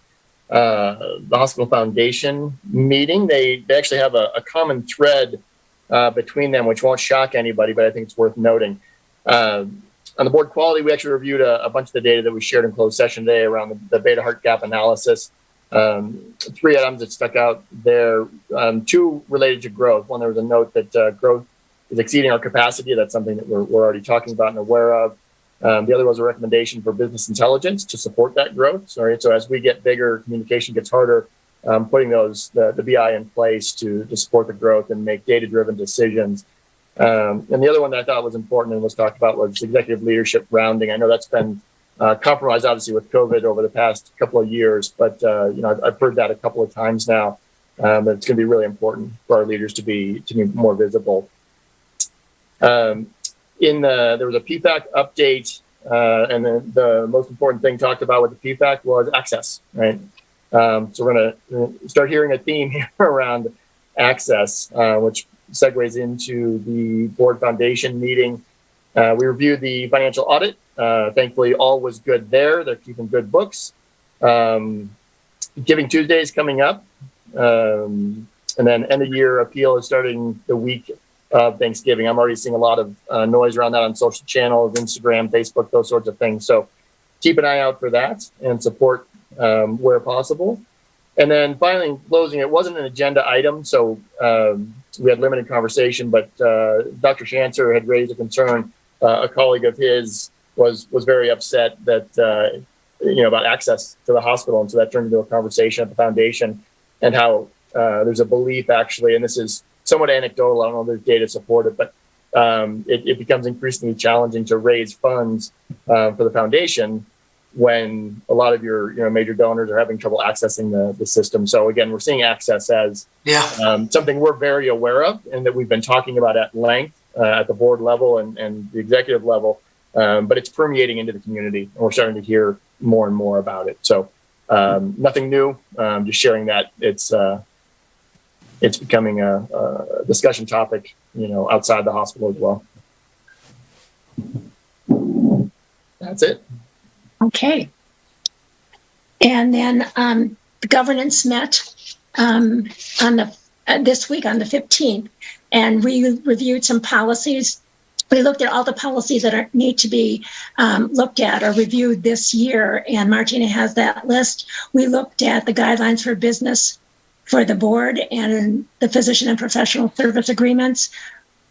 Speaker 16: the hospital foundation meeting. They actually have a common thread between them, which won't shock anybody, but I think it's worth noting. On the board quality, we actually reviewed a bunch of the data that we shared in closed session today around the beta heart gap analysis. 3 items that stuck out there, 2 related to growth. One, there was a note that growth is exceeding our capacity. That's something that we're already talking about and aware of. The other was a recommendation for business intelligence to support that growth. So as we get bigger, communication gets harder. Putting the BI in place to support the growth and make data-driven decisions. And the other one that I thought was important and was talked about was executive leadership rounding. I know that's been compromised, obviously, with COVID over the past couple of years, but I've heard that a couple of times now. That it's going to be really important for our leaders to be more visible. There was a PFAC update, and then the most important thing talked about with the PFAC was access, right? So we're going to start hearing a theme here around access, which segues into the board foundation meeting. We reviewed the financial audit. Thankfully, all was good there. They're keeping good books. Giving Tuesday is coming up. And then end of year appeal is starting the week of Thanksgiving. I'm already seeing a lot of noise around that on social channels, Instagram, Facebook, those sorts of things. So keep an eye out for that and support where possible. And then finally, in closing, it wasn't an agenda item, so we had limited conversation, but Dr. Schanzer had raised a concern. A colleague of his was very upset that, about access to the hospital. And so that turned into a conversation at the foundation and how there's a belief actually, and this is somewhat anecdotal, I don't know if there's data to support it, but it becomes increasingly challenging to raise funds for the foundation when a lot of your major donors are having trouble accessing the system. So again, we're seeing access as something we're very aware of and that we've been talking about at length at the board level and the executive level, but it's permeating into the community and we're starting to hear more and more about it. So nothing new, just sharing that it's becoming a discussion topic, outside the hospital as well. That's it.
Speaker 1: Okay. And then the governance met this week on the 15th, and we reviewed some policies. We looked at all the policies that need to be looked at or reviewed this year, and Martina has that list. We looked at the guidelines for business for the board and the physician and professional service agreements.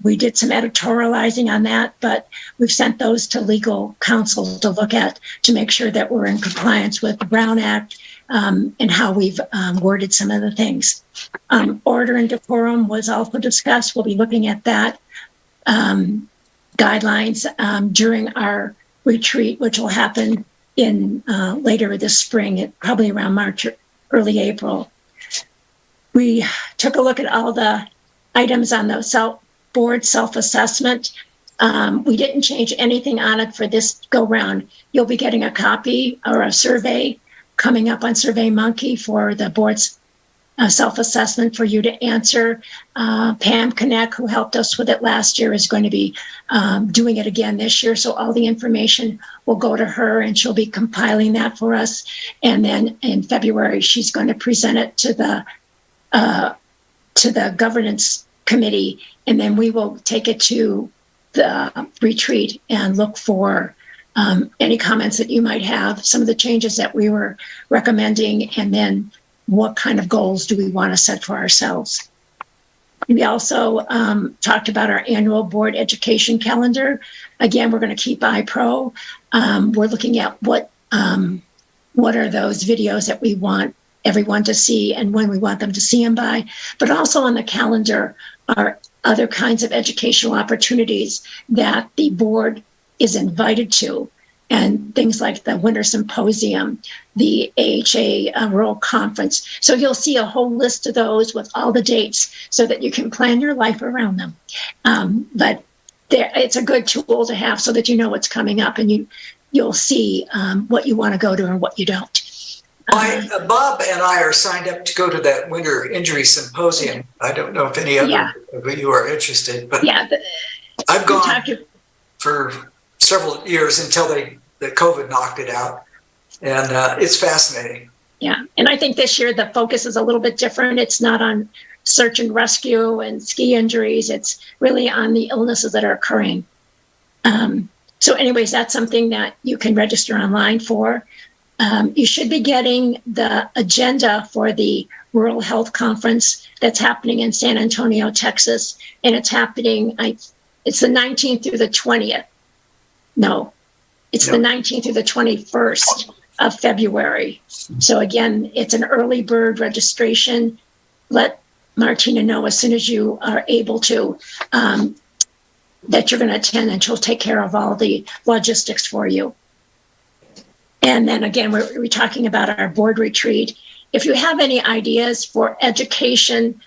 Speaker 1: We did some editorializing on that, but we've sent those to legal counsel to look at to make sure that we're in compliance with the Brown Act and how we've worded some of the things. Order and decorum was also discussed. We'll be looking at that guidelines during our retreat, which will happen in later this spring, probably around March or early April. We took a look at all the items on the board self-assessment. We didn't change anything on it for this go round. You'll be getting a copy or a survey coming up on SurveyMonkey for the board's self-assessment for you to answer. Pam Knack, who helped us with it last year, is going to be doing it again this year. So all the information will go to her and she'll be compiling that for us. And then in February, she's going to present it to the governance committee, and then we will take it to the retreat and look for any comments that you might have, some of the changes that we were recommending, and then what kind of goals do we want to set for ourselves. We also talked about our annual board education calendar. Again, we're going to keep iPro. We're looking at what are those videos that we want everyone to see and when we want them to see them by, but also on the calendar are other kinds of educational opportunities that the board is invited to, and things like the Winter Symposium, the AHA Rural Conference. So you'll see a whole list of those with all the dates so that you can plan your life around them. But it's a good tool to have so that you know what's coming up and you'll see what you want to go to and what you don't.
Speaker 7: Bob and I are signed up to go to that Winter Injury Symposium. I don't know if any other of you are interested, but I've gone for several years until the COVID knocked it out, and it's fascinating.
Speaker 1: Yeah, and I think this year the focus is a little bit different. It's not on search and rescue and ski injuries. It's really on the illnesses that are occurring. So anyways, that's something that you can register online for. You should be getting the agenda for the Rural Health Conference that's happening in San Antonio, Texas. And it's happening, it's the 19th through the 20th. No, It's the 19th through the 21st of February. So again, it's an early bird registration. Let Martina know as soon as you are able to that you're going to attend, and she'll take care of all the logistics for you. And then again, we're talking about our board retreat. If you have any ideas for education,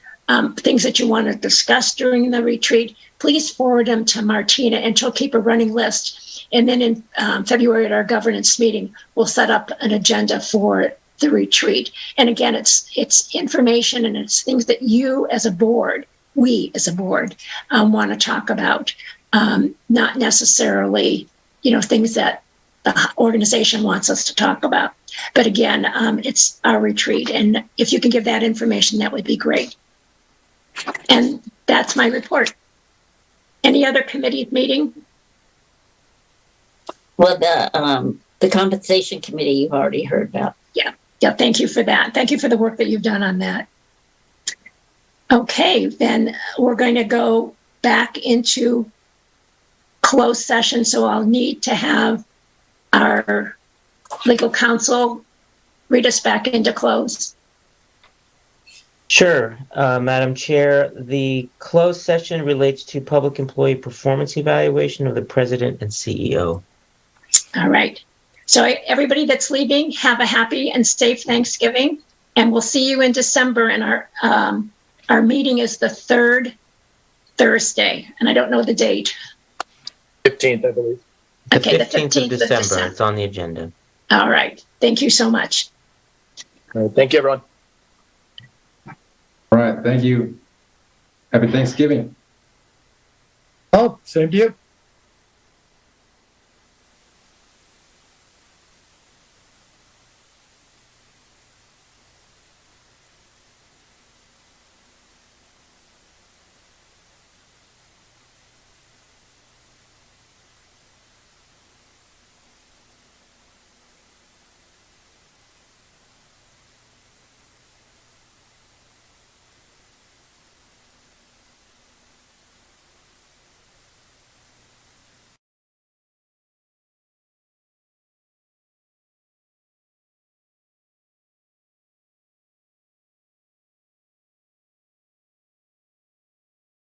Speaker 1: things that you want to discuss during the retreat, please forward them to Martina, and she'll keep a running list. And then in February at our governance meeting, we'll set up an agenda for the retreat. And again, it's information and it's things that you as a board, we as a board, want to talk about, not necessarily, things that the organization wants us to talk about. But again, it's our retreat. And if you can give that information, that would be great. And that's my report. Any other committee meeting?
Speaker 15: Well, the compensation committee you've already heard about.
Speaker 1: Yeah, thank you for that. Thank you for the work that you've done on that. Okay, then we're going to go back into closed session. So I'll need to have our legal counsel read us back into close.
Speaker 3: Sure, Madam Chair. The closed session relates to public employee performance evaluation of the president and CEO.
Speaker 1: All right. So everybody that's leaving, have a happy and safe Thanksgiving, and we'll see you in December. And our meeting is the third Thursday, and I don't know the date.
Speaker 16: 15th, I believe.
Speaker 1: Okay, the
Speaker 3: 15th of December. It's on the agenda.
Speaker 1: All right. Thank you so much.
Speaker 16: All right. Thank you, everyone.
Speaker 13: All right. Thank you. Happy Thanksgiving.
Speaker 2: Oh, same to you.